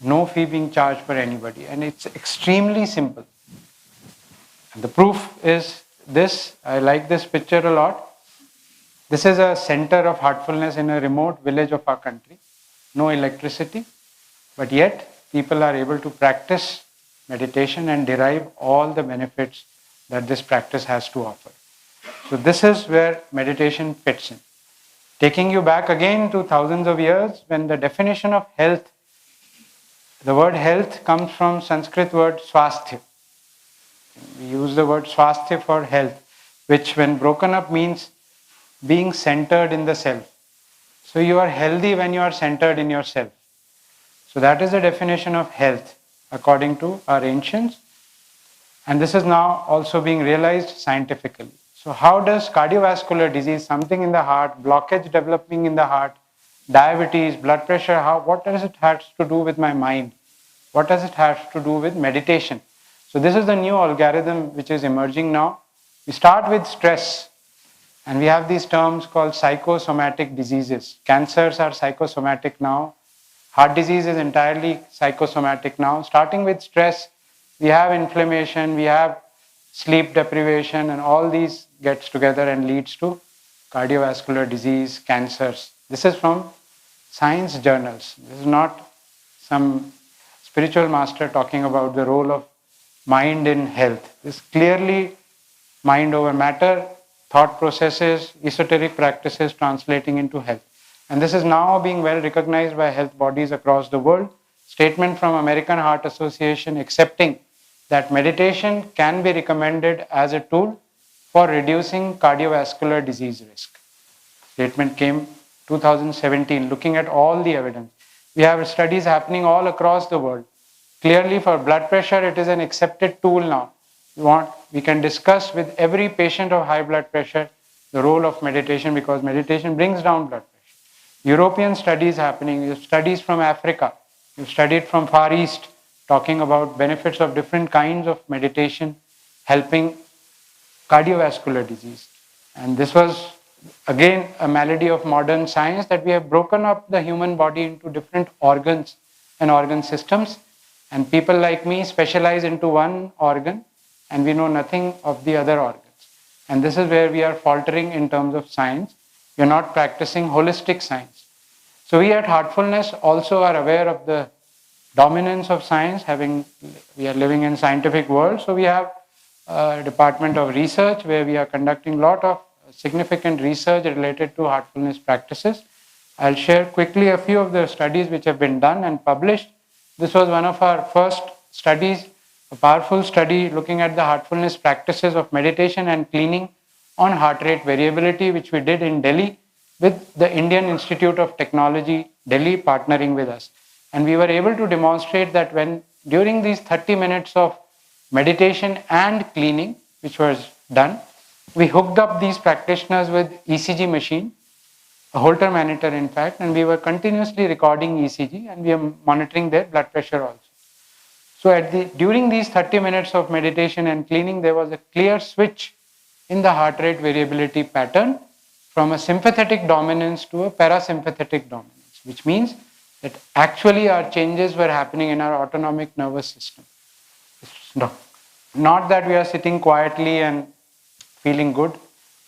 no fee being charged for anybody, and it's extremely simple. And the proof is this. I like this picture a lot. This is a center of heartfulness in a remote village of our country. No electricity, but yet people are able to practice meditation and derive all the benefits that this practice has to offer. So this is where meditation fits in. Taking you back again to thousands of years, when the definition of health, the word health comes from Sanskrit word swasthya. We use the word swasthya for health, which when broken up means being centered in the self. So you are healthy when you are centered in yourself. So that is the definition of health according to our ancients. And this is now also being realized scientifically. So how does cardiovascular disease, something in the heart, blockage developing in the heart, diabetes, blood pressure, what does it have to do with my mind? What does it have to do with meditation? So this is the new algorithm which is emerging now. We start with stress, and we have these terms called psychosomatic diseases. Cancers are psychosomatic now. Heart disease is entirely psychosomatic now. Starting with stress, we have inflammation, we have sleep deprivation, and all these gets together and leads to cardiovascular disease, cancers. This is from science journals. This is not some spiritual master talking about the role of mind in health. This is clearly mind over matter, thought processes, esoteric practices translating into health. And this is now being well recognized by health bodies across the world. Statement from American Heart Association accepting that meditation can be recommended as a tool for reducing cardiovascular disease risk. Statement came 2017, looking at all the evidence. We have studies happening all across the world. Clearly for blood pressure, it is an accepted tool now. We can discuss with every patient of high blood pressure the role of meditation, because meditation brings down blood pressure. European studies happening, you have studies from Africa, you've studied from Far East, talking about benefits of different kinds of meditation helping cardiovascular disease. And this was again a malady of modern science, that we have broken up the human body into different organs and organ systems, and people like me specialize into one organ and we know nothing of the other organs. And this is where we are faltering in terms of science. We are not practicing holistic science. So we at Heartfulness also are aware of the dominance of science, we are living in scientific world. So we have a department of research where we are conducting a lot of significant research related to heartfulness practices. I'll share quickly a few of the studies which have been done and published. This was one of our first studies, a powerful study looking at the heartfulness practices of meditation and cleaning on heart rate variability, which we did in Delhi with the Indian Institute of Technology, Delhi, partnering with us. And we were able to demonstrate that when during these 30 minutes of meditation and cleaning, which was done, we hooked up these practitioners with ECG machine, a Holter monitor in fact, and we were continuously recording ECG and we are monitoring their blood pressure also. So during these 30 minutes of meditation and cleaning, there was a clear switch in the heart rate variability pattern from a sympathetic dominance to a parasympathetic dominance, which means that actually our changes were happening in our autonomic nervous system. Not that we are sitting quietly and feeling good.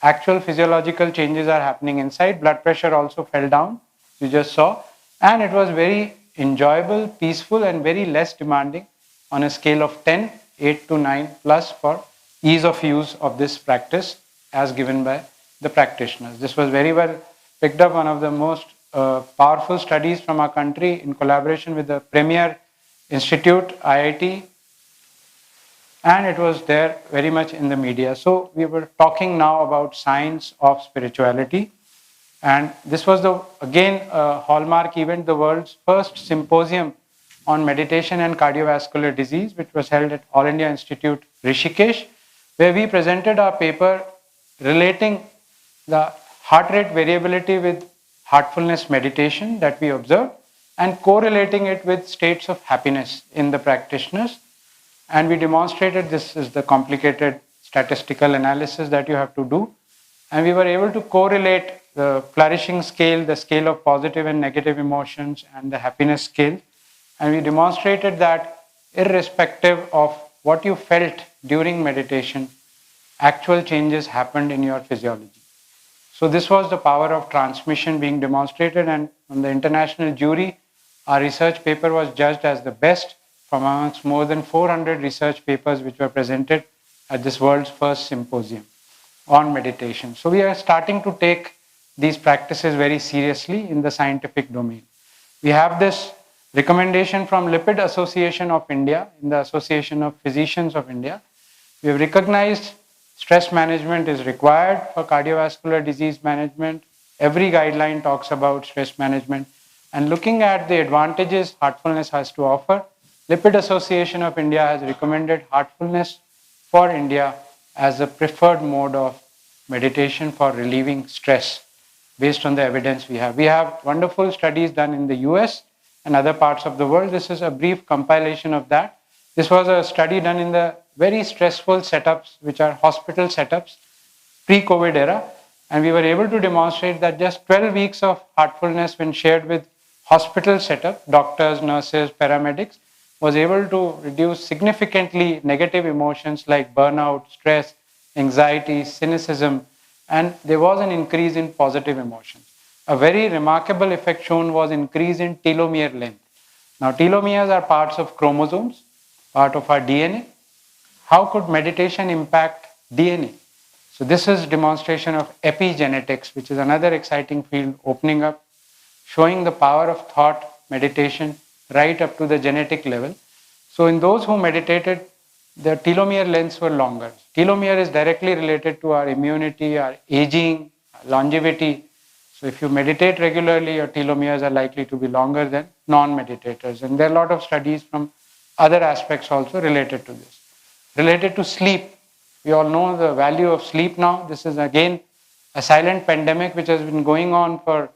Actual physiological changes are happening inside. Blood pressure also fell down. you just saw. And it was very enjoyable, peaceful, and very less demanding on a scale of 10, 8 to 9 plus for ease of use of this practice as given by the practitioners. This was very well picked up, one of the most powerful studies from our country in collaboration with the premier institute, IIT, and it was there very much in the media. So we were talking now about science of spirituality, and this was again a hallmark event, the world's first symposium on meditation and cardiovascular disease, which was held at All India Institute, Rishikesh, where we presented our paper relating the heart rate variability with heartfulness meditation that we observed and correlating it with states of happiness in the practitioners. And we demonstrated this is the complicated statistical analysis that you have to do. And we were able to correlate the flourishing scale, the scale of positive and negative emotions, and the happiness scale. And we demonstrated that irrespective of what you felt during meditation, actual changes happened in your physiology. So this was the power of transmission being demonstrated, and on the international jury, our research paper was judged as the best from amongst more than 400 research papers which were presented at this world's first symposium on meditation. So we are starting to take these practices very seriously in the scientific domain. We have this recommendation from Lipid Association of India, in the Association of Physicians of India. We have recognized stress management is required for cardiovascular disease management. Every guideline talks about stress management. And looking at the advantages heartfulness has to offer, Lipid Association of India has recommended heartfulness for India as a preferred mode of meditation for relieving stress based on the evidence we have. We have wonderful studies done in the US and other parts of the world. This is a brief compilation of that. This was a study done in the very stressful setups, which are hospital setups, pre-COVID era. And we were able to demonstrate that just 12 weeks of heartfulness when shared with hospital setup, doctors, nurses, paramedics, was able to reduce significantly negative emotions like burnout, stress, anxiety, cynicism, and there was an increase in positive emotions. A very remarkable effect shown was increase in telomere length. Now, telomeres are parts of chromosomes, part of our DNA. How could meditation impact DNA? So this is demonstration of epigenetics, which is another exciting field opening up, showing the power of thought, meditation, right up to the genetic level. So in those who meditated, the telomere lengths were longer. Telomere is directly related to our immunity, our aging, our longevity. So if you meditate regularly, your telomeres are likely to be longer than non-meditators. And there are a lot of studies from other aspects also related to this. Related to sleep, we all know the value of sleep now. This is again a silent pandemic which has been going on for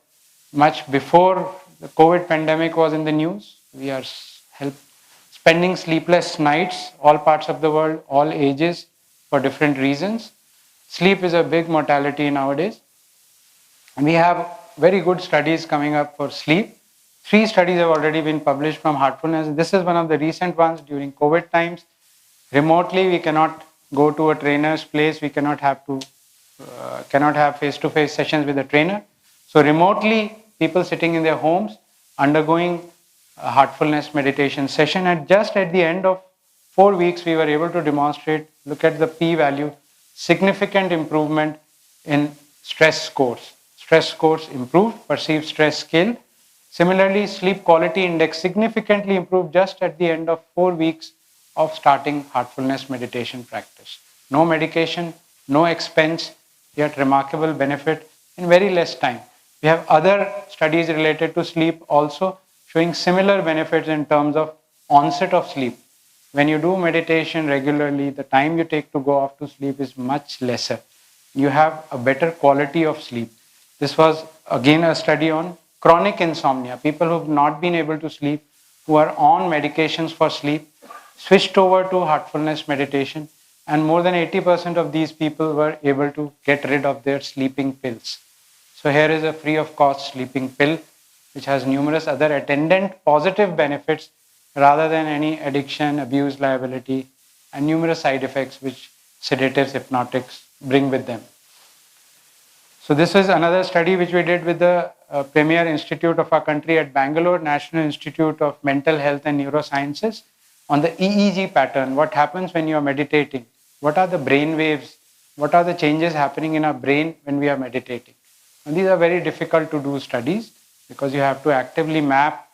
much before the COVID pandemic was in the news. We are spending sleepless nights, all parts of the world, all ages, for different reasons. Sleep is a big mortality nowadays. And we have very good studies coming up for sleep. 3 studies have already been published from Heartfulness. This is one of the recent ones during COVID times. Remotely, we cannot go to a trainer's place. We cannot have face-to-face sessions with a trainer. So remotely, people sitting in their homes undergoing a heartfulness meditation session. And just at the end of 4 weeks, we were able to demonstrate, look at the p-value, significant improvement in stress scores. Stress scores improved, perceived stress scale. Similarly, sleep quality index significantly improved just at the end of 4 weeks of starting heartfulness meditation practice. No medication, no expense, yet remarkable benefit in very less time. We have other studies related to sleep also showing similar benefits in terms of onset of sleep. When you do meditation regularly, the time you take to go off to sleep is much lesser. You have a better quality of sleep. This was again a study on chronic insomnia. People who have not been able to sleep, who are on medications for sleep, switched over to heartfulness meditation, and more than 80% of these people were able to get rid of their sleeping pills. So here is a free of cost sleeping pill, which has numerous other attendant positive benefits rather than any addiction, abuse, liability, and numerous side effects which sedatives, hypnotics bring with them. So this is another study which we did with the premier institute of our country at Bangalore, National Institute of Mental Health and Neurosciences, on the EEG pattern. What happens when you are meditating? What are the brain waves? What are the changes happening in our brain when we are meditating? And these are very difficult to do studies because you have to actively map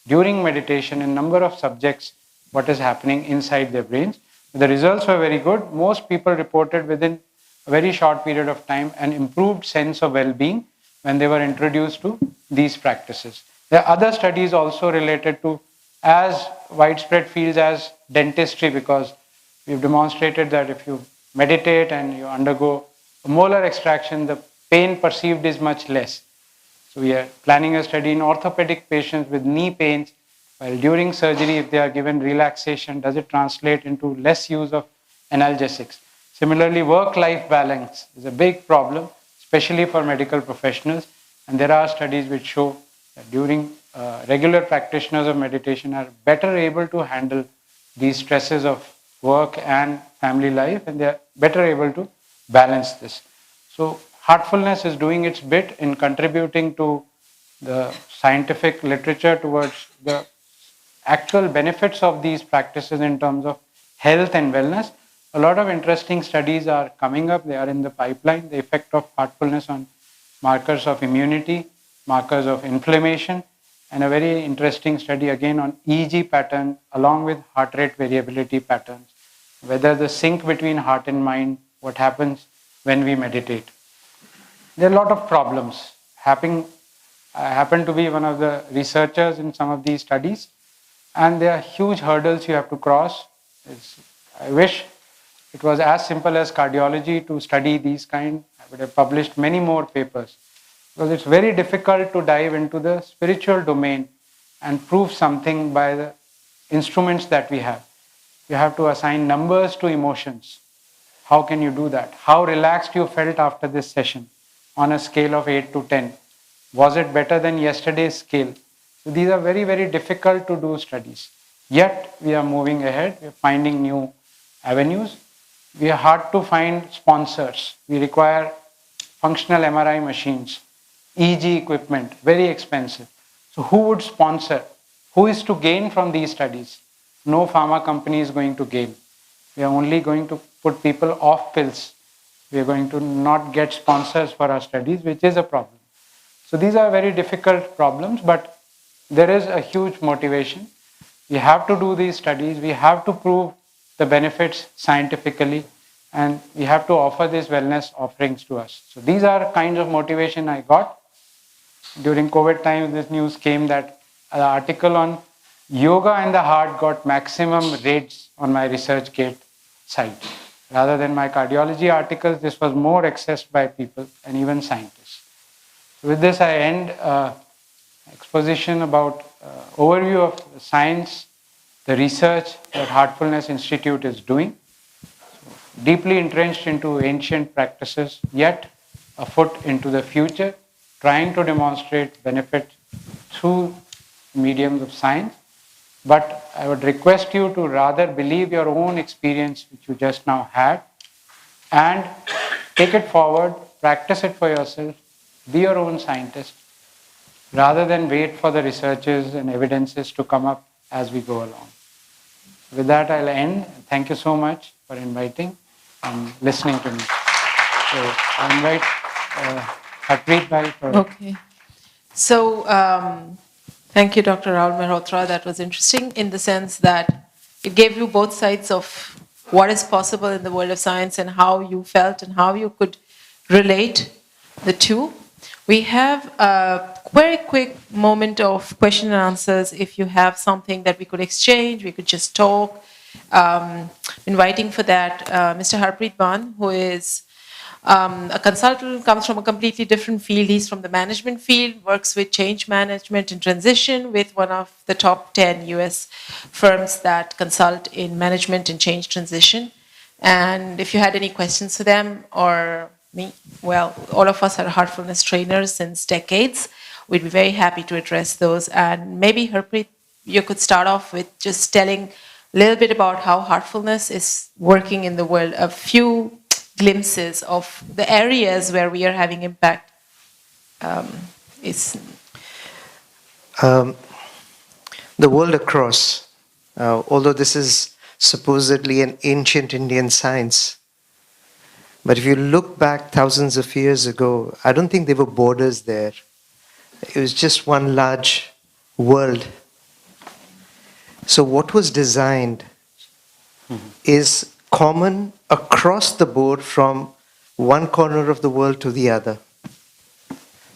during meditation in number of subjects what is happening inside their brains. The results were very good. Most people reported within a very short period of time an improved sense of well-being when they were introduced to these practices. There are other studies also related to as widespread fields as dentistry, because we've demonstrated that if you meditate and you undergo a molar extraction, the pain perceived is much less. So we are planning a study in orthopedic patients with knee pains, while during surgery, if they are given relaxation, does it translate into less use of analgesics? Similarly, work-life balance is a big problem, especially for medical professionals. And there are studies which show that during regular practitioners of meditation are better able to handle these stresses of work and family life, and they are better able to balance this. So heartfulness is doing its bit in contributing to the scientific literature towards the actual benefits of these practices in terms of health and wellness. A lot of interesting studies are coming up. They are in the pipeline. The effect of heartfulness on markers of immunity, markers of inflammation, and a very interesting study again on EEG pattern along with heart rate variability patterns. Whether the sync between heart and mind, what happens when we meditate. There are a lot of problems happening. I happen to be one of the researchers in some of these studies, and there are huge hurdles you have to cross. I wish it was as simple as cardiology to study these kind. I would have published many more papers, because it's very difficult to dive into the spiritual domain and prove something by the instruments that we have. You have to assign numbers to emotions. How can you do that? How relaxed you felt after this session on a scale of 8 to 10? Was it better than yesterday's scale? So these are very, very difficult to do studies. Yet we are moving ahead. We are finding new avenues. We are hard to find sponsors. We require functional MRI machines, EEG equipment, very expensive. So who would sponsor? Who is to gain from these studies? No pharma company is going to gain. We are only going to put people off pills. We are going to not get sponsors for our studies, which is a problem. So these are very difficult problems, but there is a huge motivation. We have to do these studies. We have to prove the benefits scientifically, and we have to offer these wellness offerings to us. So these are kinds of motivation I got. During COVID times, this news came that an article on yoga and the heart got maximum rates on my ResearchGate site. Rather than my cardiology articles, this was more accessed by people and even scientists. With this, I end exposition about overview of the science, the research that Heartfulness Institute is doing. So, deeply entrenched into ancient practices, yet a foot into the future, trying to demonstrate benefit through mediums of science. But I would request you to rather believe your own experience, which you just now had, and take it forward, practice it for yourself, be your own scientist, rather than wait for the researches and evidences to come up as we go along. With that, I'll end. Thank you so much for inviting and listening to me. So I invite Harpreet Bhai for... Okay. So, thank you, Dr. Rahul Mahotra. That was interesting in the sense that it gave you both sides of what is possible in the world of science and how you felt and how you could relate the two. We have a very quick moment of question and answers. If you have something that we could exchange, we could just talk. Inviting for that Mr. Harpreet Bhan, who is a consultant, comes from a completely different field. He's from the management field, works with change management and transition with one of the top 10 US firms that consult in management and change transition. And if you had any questions for them or me, well, all of us are heartfulness trainers since decades. We'd be very happy to address those. And maybe, Harpreet, you could start off with just telling a little bit about how heartfulness is working in the world. A few glimpses of the areas where we are having impact. Is The world across, although this is supposedly an ancient Indian science, but if you look back thousands of years ago, I don't think there were borders there. It was just one large world. So what was designed is common across the board from one corner of the world to the other.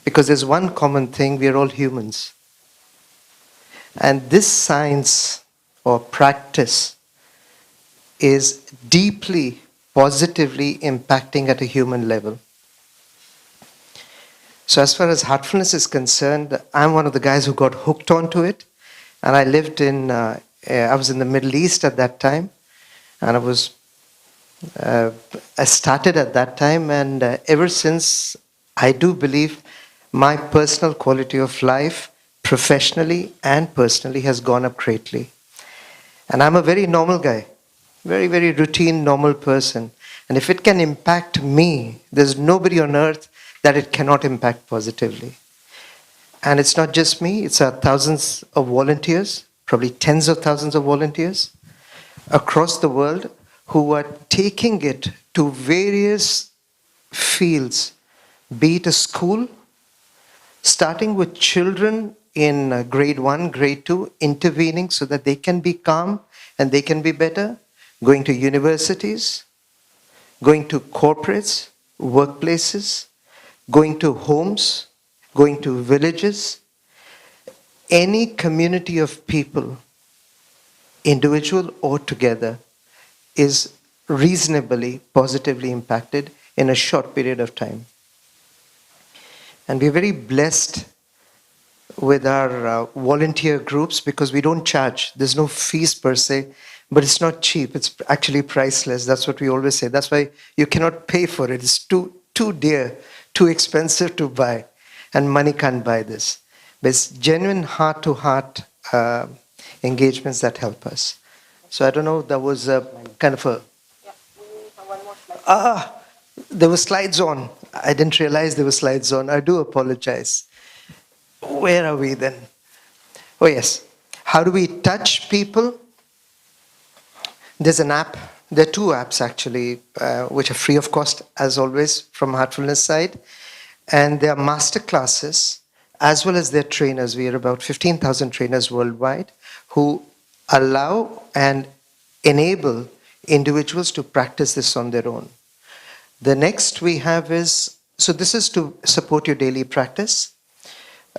Because there's one common thing, we are all humans. And this science or practice is deeply, positively impacting at a human level. So as far as heartfulness is concerned, I'm one of the guys who got hooked onto it. And I lived in, I was in the Middle East at that time. And I started at that time. And ever since, I do believe my personal quality of life, professionally and personally, has gone up greatly. And I'm a very normal guy, very, very routine, normal person. And if it can impact me, there's nobody on earth that it cannot impact positively. And it's not just me, it's thousands of volunteers, probably tens of thousands of volunteers across the world who are taking it to various fields, be it a school, starting with children in grade 1, grade 2, intervening so that they can be calm and they can be better, going to universities, going to corporates, workplaces, going to homes, going to villages, any community of people, individual or together, is reasonably positively impacted in a short period of time. And we're very blessed with our volunteer groups because we don't charge. There's no fees per se, but it's not cheap. It's actually priceless. That's what we always say. That's why you cannot pay for it. It's too dear, too expensive to buy. And money can't buy this. But it's genuine heart-to-heart engagements that help us. So I don't know, that was a kind of a... there were slides on. I didn't realize there were slides on. I do apologize. Where are we then? Oh yes. How do we touch people? There's an app. There are two apps actually, which are free of cost, as always, from Heartfulness side. And they are master classes, as well as their trainers. We are about 15,000 trainers worldwide who allow and enable individuals to practice this on their own. The next we have is, so this is to support your daily practice.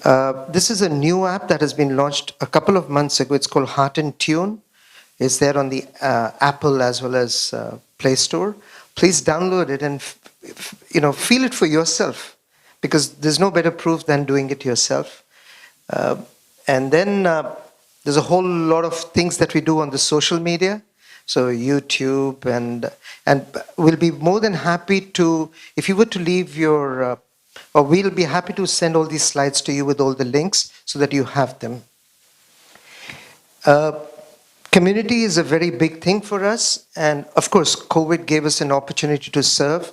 This is a new app that has been launched a couple of months ago. It's called Heart in Tune. It's there on the Apple as well as Play Store. Please download it and feel it for yourself, because there's no better proof than doing it yourself. And then there's a whole lot of things that we do on the social media. So YouTube, and we'll be more than happy to, if you were to leave your, or we'll be happy to send all these slides to you with all the links so that you have them. Community is a very big thing for us. And of course, COVID gave us an opportunity to serve.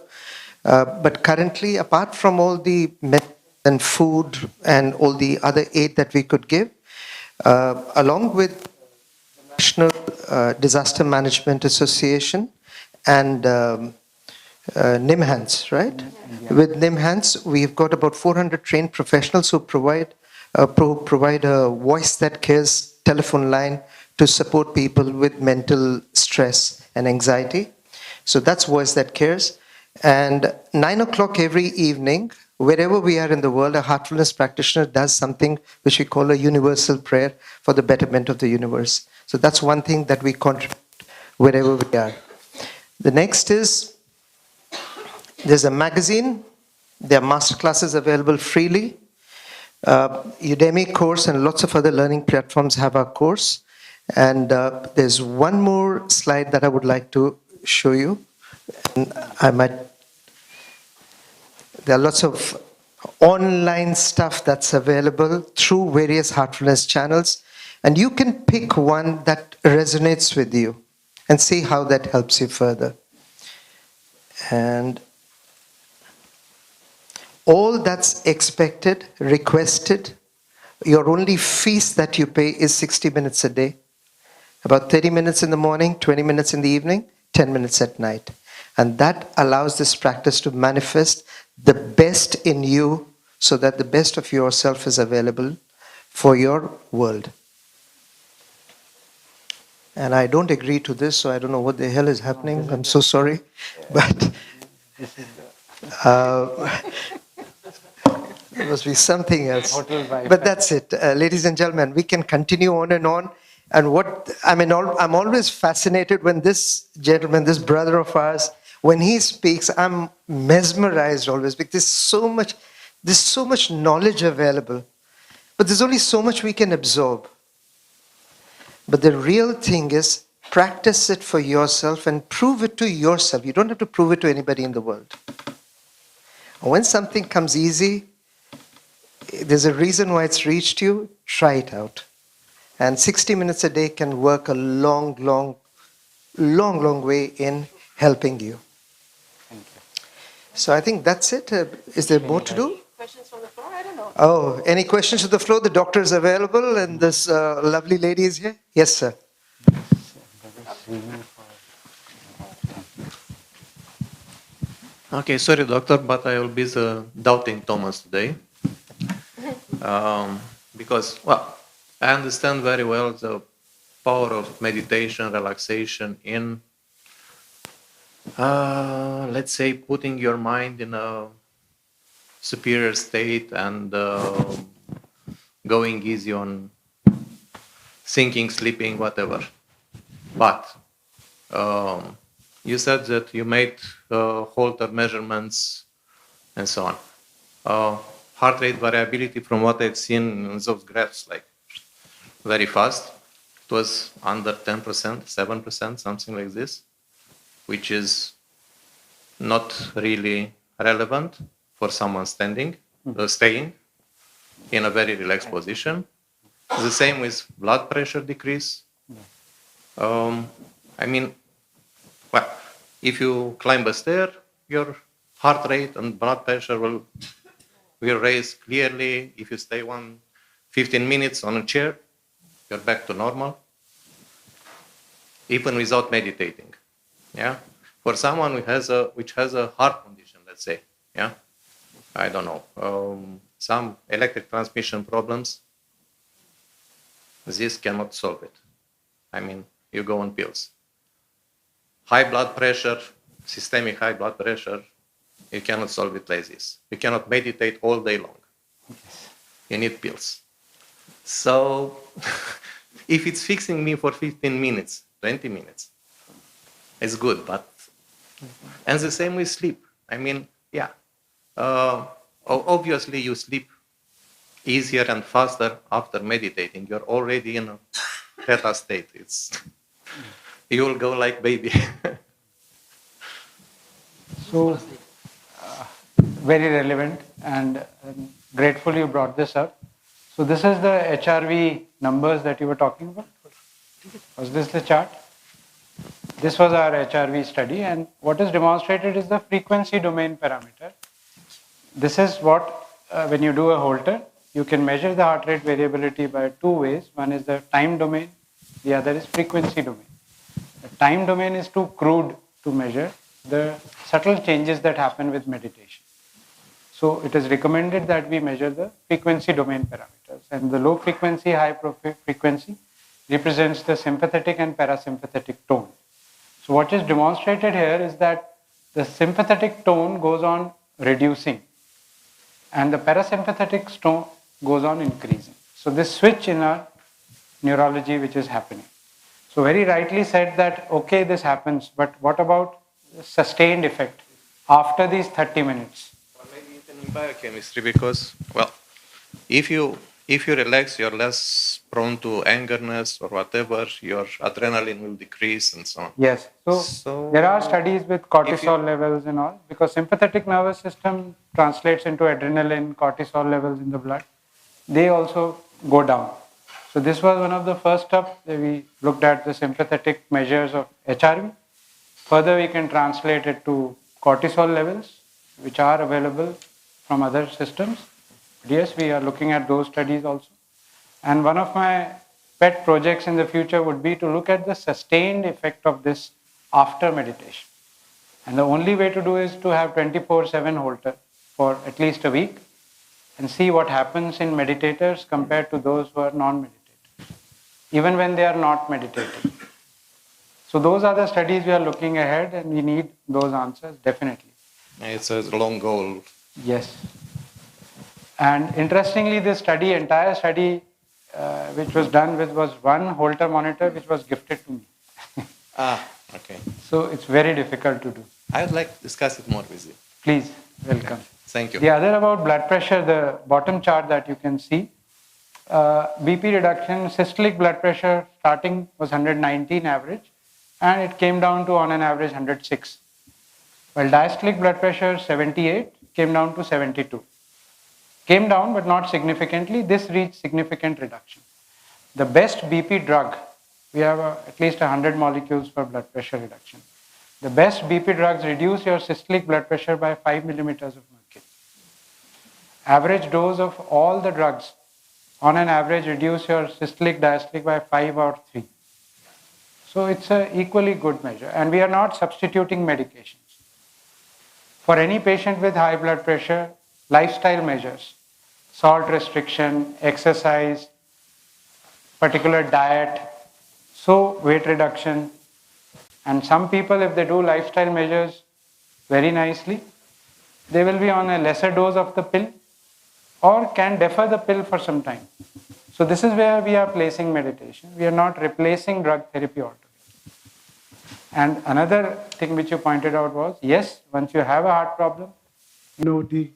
But currently, apart from all the medicine and food and all the other aid that we could give, along with National Disaster Management Association and NIMHANS, right? Yeah. With NIMHANS, we've got about 400 trained professionals who provide a voice that cares telephone line to support people with mental stress and anxiety. So that's Voice That Cares. And 9 o'clock every evening, wherever we are in the world, a heartfulness practitioner does something which we call a universal prayer for the betterment of the universe. So that's one thing that we contribute wherever we are. The next is, there's a magazine. There are master classes available freely. Udemy course and lots of other learning platforms have our course. And there's one more slide that I would like to show you. And there are lots of online stuff that's available through various heartfulness channels. And you can pick one that resonates with you and see how that helps you further. And all that's expected, requested, your only fees that you pay is 60 minutes a day. About 30 minutes in the morning, 20 minutes in the evening, 10 minutes at night. And that allows this practice to manifest the best in you so that the best of yourself is available for your world. And I don't agree to this, so I don't know what the hell is happening. I'm so sorry. But there must be something else. But that's it. Ladies and gentlemen, we can continue on and on. And I'm always fascinated when this gentleman, this brother of ours, when he speaks, I'm mesmerized always because there's so much knowledge available. But there's only so much we can absorb. But the real thing is, practice it for yourself and prove it to yourself. You don't have to prove it to anybody in the world. When something comes easy, there's a reason why it's reached you, try it out. And 60 minutes a day can work a long way in helping you. Thank you. So I think that's it. Is there more to do? Questions from the floor? I don't know. Oh, any questions to the floor? The doctor is available and this lovely lady is here. Yes, sir. Okay, sorry, doctor, but I will be the doubting Thomas today. Because, well, I understand very well the power of meditation, relaxation in, let's say, putting your mind in a superior state and going easy on thinking, sleeping, whatever. But you said that you made Holter measurements and so on. Heart rate variability, from what I've seen in those graphs, like very fast. It was under 10%, 7%, something like this, which is not really relevant for someone staying in a very relaxed position. The same with blood pressure decrease. I mean, well, if you climb a stair, your heart rate and blood pressure will raise clearly. If you stay 15 minutes on a chair, you're back to normal, even without meditating. Yeah, for someone which has a heart condition, let's say, yeah, I don't know, some electric transmission problems, this cannot solve it. I mean, you go on pills. High blood pressure, systemic high blood pressure, you cannot solve it like this. You cannot meditate all day long. You need pills. So if it's fixing me for 15 minutes, 20 minutes, it's good. But and the same with sleep. I mean, yeah, obviously you sleep easier and faster after meditating. You're already in a theta state. You will go like baby. So, very relevant, and I'm grateful you brought this up. So this is the HRV numbers that you were talking about. Was this the chart? This was our HRV study, and what is demonstrated is the frequency domain parameter. This is what, when you do a Holter, you can measure the heart rate variability by two ways. One is the time domain, the other is frequency domain. The time domain is too crude to measure the subtle changes that happen with meditation. So it is recommended that we measure the frequency domain parameters, and the low frequency, high frequency represents the sympathetic and parasympathetic tone. So what is demonstrated here is that the sympathetic tone goes on reducing and the parasympathetic tone goes on increasing. So this switch in our neurology which is happening. So very rightly said that, okay, this happens, but what about the sustained effect after these 30 minutes? Or maybe even in biochemistry, because, well, if you relax, you're less prone to angerness or whatever, your adrenaline will decrease and so on. Yes. So there are studies with cortisol levels and all, because sympathetic nervous system translates into adrenaline, cortisol levels in the blood. They also go down. So this was one of the first steps that we looked at, the sympathetic measures of HRV. Further, we can translate it to cortisol levels, which are available from other systems. But yes, we are looking at those studies also. And one of my pet projects in the future would be to look at the sustained effect of this after meditation. And the only way to do is to have 24/7 Holter for at least a week and see what happens in meditators compared to those who are non-meditators, even when they are not meditating. So those are the studies we are looking ahead, and we need those answers definitely. It's a long goal. Yes. And interestingly, this study, entire study, which was done with was one Holter monitor, which was gifted to me. Okay. So it's very difficult to do. I would like to discuss it more with you. Please, welcome. Thank you. The other about blood pressure, the bottom chart that you can see, BP reduction, systolic blood pressure starting was 119 average, and it came down to on an average 106. While diastolic blood pressure 78 came down to 72. Came down but not significantly. This reached significant reduction. The best BP drug, we have at least 100 molecules for blood pressure reduction. The best BP drugs reduce your systolic blood pressure by 5 millimeters of mercury. Average dose of all the drugs on an average reduce your systolic diastolic by 5 or 3. So it's an equally good measure, and we are not substituting medications. For any patient with high blood pressure, lifestyle measures, salt restriction, exercise, particular diet, so weight reduction. And some people, if they do lifestyle measures very nicely, they will be on a lesser dose of the pill or can defer the pill for some time. So this is where we are placing meditation. We are not replacing drug therapy altogether. And another thing which you pointed out was, yes, once you have a heart problem, the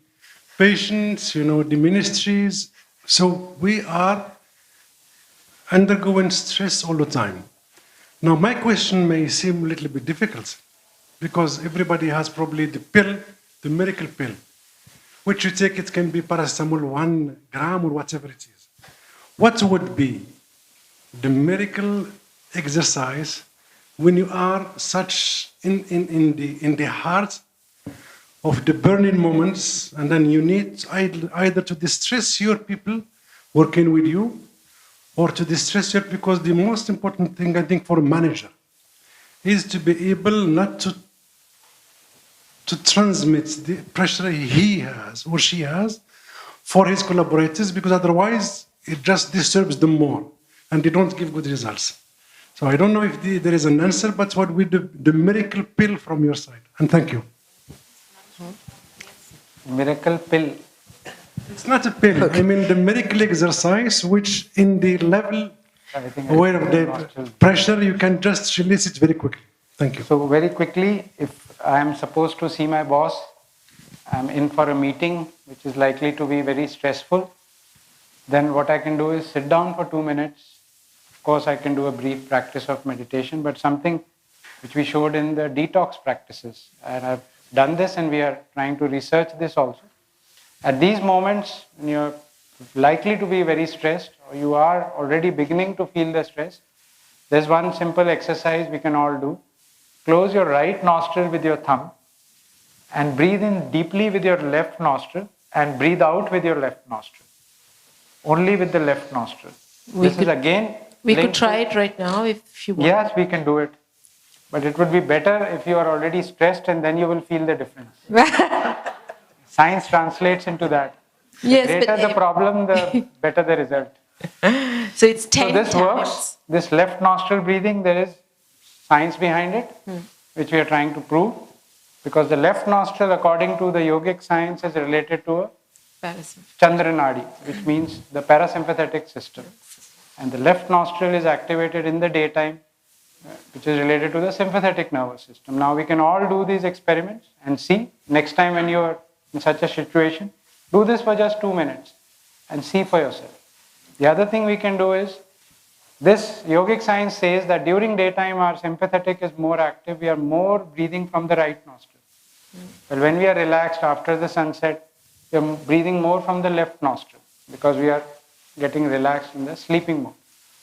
patients, the ministries. So we are undergoing stress all the time. Now my question may seem a little bit difficult because everybody has probably the pill, the miracle pill, which you take, it can be paracetamol 1 gram or whatever it is. What would be the miracle exercise when you are such in the heart of the burning moments, and then you need either to distress your people working with you or to distress your, because the most important thing I think for a manager is to be able not to transmit the pressure he has or she has for his collaborators, because otherwise it just disturbs them more and they don't give good results. So I don't know if there is an answer, but what would the miracle pill from your side? And thank you. Miracle pill. It's not a pill. Okay. I mean the miracle exercise, which in the level where the pressure, you can just release it very quickly. Thank you. So very quickly, if I am supposed to see my boss, I'm in for a meeting which is likely to be very stressful, then what I can do is sit down for 2 minutes. Of course, I can do a brief practice of meditation, but something which we showed in the detox practices. And I've done this and we are trying to research this also. At these moments, when you're likely to be very stressed or you are already beginning to feel the stress, there's one simple exercise we can all do. Close your right nostril with your thumb and breathe in deeply with your left nostril and breathe out with your left nostril. Only with the left nostril. We could try it right now if you want. Yes, we can do it. But it would be better if you are already stressed and then you will feel the difference. Science translates into that. Yes, the greater the problem, the better the result. So it's 10 So this times. works. This left nostril breathing, there is science behind it, which we are trying to prove. Because the left nostril, according to the yogic science, is related to a Chandra Nadi, which means the parasympathetic system. And the left nostril is activated in the daytime, which is related to the sympathetic nervous system. Now we can all do these experiments and see. Next time when you are in such a situation, do this for just 2 minutes and see for yourself. The other thing we can do is, this yogic science says that during daytime our sympathetic is more active, we are more breathing from the right nostril. But when we are relaxed after the sunset, we are breathing more from the left nostril because we are getting relaxed in the sleeping mode.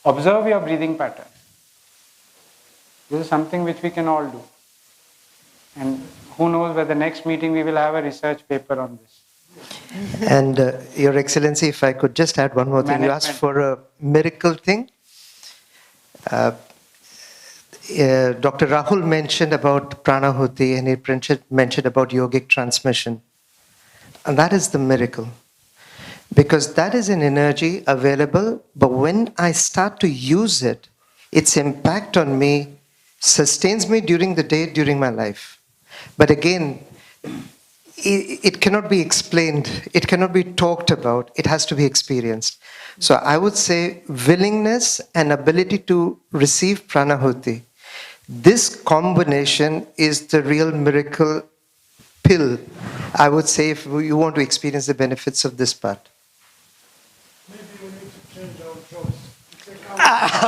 Observe your breathing pattern. This is something which we can all do. And who knows, whether the next meeting we will have a research paper on this. And Your Excellency, if I could just add one more thing. You asked for a miracle thing. Dr. Rahul mentioned about pranahuti, and he mentioned about yogic transmission. And that is the miracle. Because that is an energy available, but when I start to use it, its impact on me sustains me during the day, during my life. But again, it cannot be explained, it cannot be talked about, it has to be experienced. So I would say willingness and ability to receive pranahuti. This combination is the real miracle pill, I would say, if you want to experience the benefits of this part.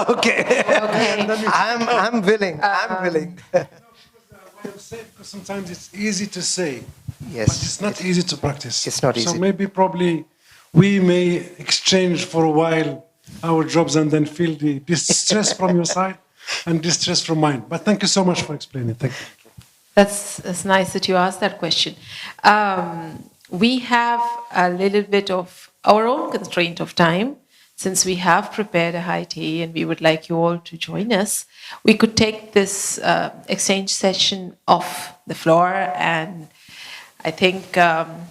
Okay. I'm willing. I'm willing. Because sometimes it's easy to say, Yes. but it's not easy to practice. It's not easy. So maybe probably we may exchange for a while our jobs and then feel the distress from your side and distress from mine. But thank you so much for explaining. Thank you. That's nice that you asked that question. We have a little bit of our own constraint of time. Since we have prepared a high tea and we would like you all to join us, we could take this exchange session off the floor, and I think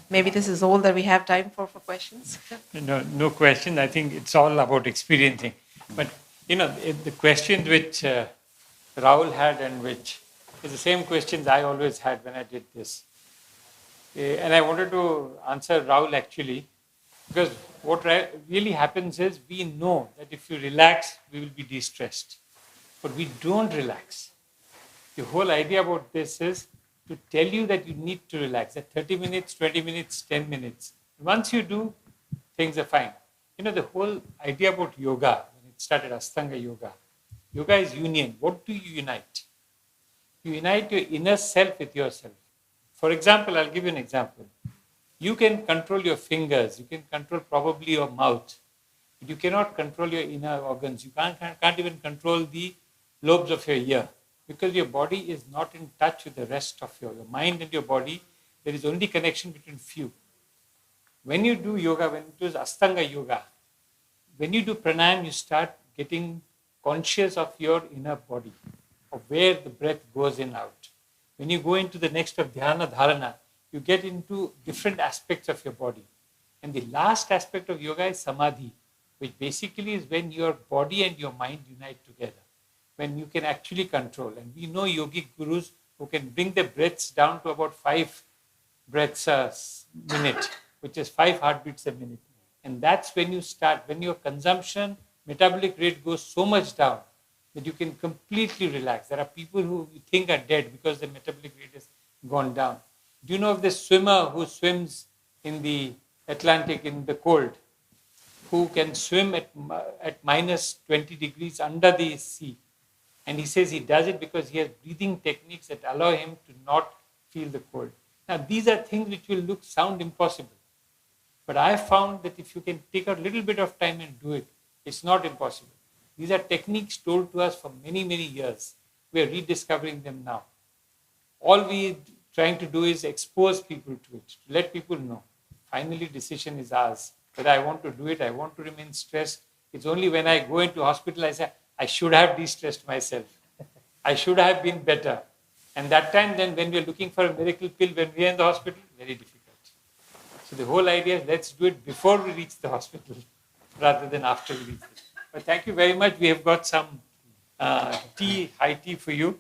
maybe this is all that we have time for questions. No question. I think it's all about experiencing. But, the questions which Rahul had and which is the same questions I always had when I did this. And I wanted to answer Rahul actually, because what really happens is we know that if you relax, we will be de-stressed. But we don't relax. The whole idea about this is to tell you that you need to relax. At 30 minutes, 20 minutes, 10 minutes. Once you do, things are fine. The whole idea about yoga, when it started, Ashtanga Yoga. Yoga is union. What do you unite? You unite your inner self with yourself. For example, I'll give you an example. You can control your fingers, you can control probably your mouth, but you cannot control your inner organs. You can't even control the lobes of your ear, because your body is not in touch with the rest of your mind and your body. There is only connection between few. When you do yoga, when it is Ashtanga Yoga, when you do pranayam, you start getting conscious of your inner body, of where the breath goes in and out. When you go into the next of dhyana dharana, you get into different aspects of your body. And the last aspect of yoga is samadhi, which basically is when your body and your mind unite together, when you can actually control. And we know yogic gurus who can bring the breaths down to about 5 breaths a minute, which is 5 heartbeats a minute. And that's when you start, when your consumption, metabolic rate goes so much down that you can completely relax. There are people who you think are dead because their metabolic rate has gone down. Do you know of this swimmer who swims in the Atlantic in the cold, who can swim at minus 20 degrees under the sea? And he says he does it because he has breathing techniques that allow him to not feel the cold. Now, these are things which will sound impossible. But I found that if you can take a little bit of time and do it, it's not impossible. These are techniques told to us for many, many years. We are rediscovering them now. All we trying to do is expose people to it, to let people know. Finally, decision is ours. Whether I want to do it, I want to remain stressed. It's only when I go into hospital, I say, I should have de-stressed myself. I should have been better. And that time then, when we are looking for a miracle pill, when we are in the hospital, very difficult. So the whole idea is let's do it before we reach the hospital, rather than after we reach it. But thank you very much. We have got some high tea for you.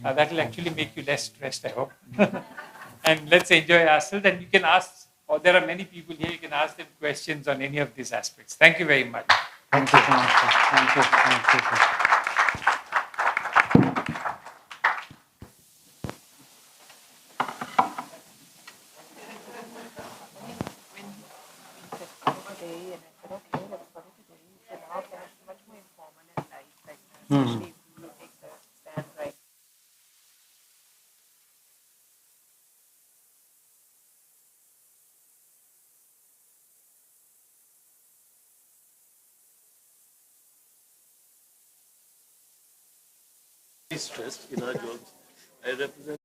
That will actually make you less stressed, I hope. And let's enjoy ourselves. And you can ask, or there are many people here, you can ask them questions on any of these aspects. Thank you very much. Thank you so much. Thank you. Thank you. Stressed in our jobs. I represent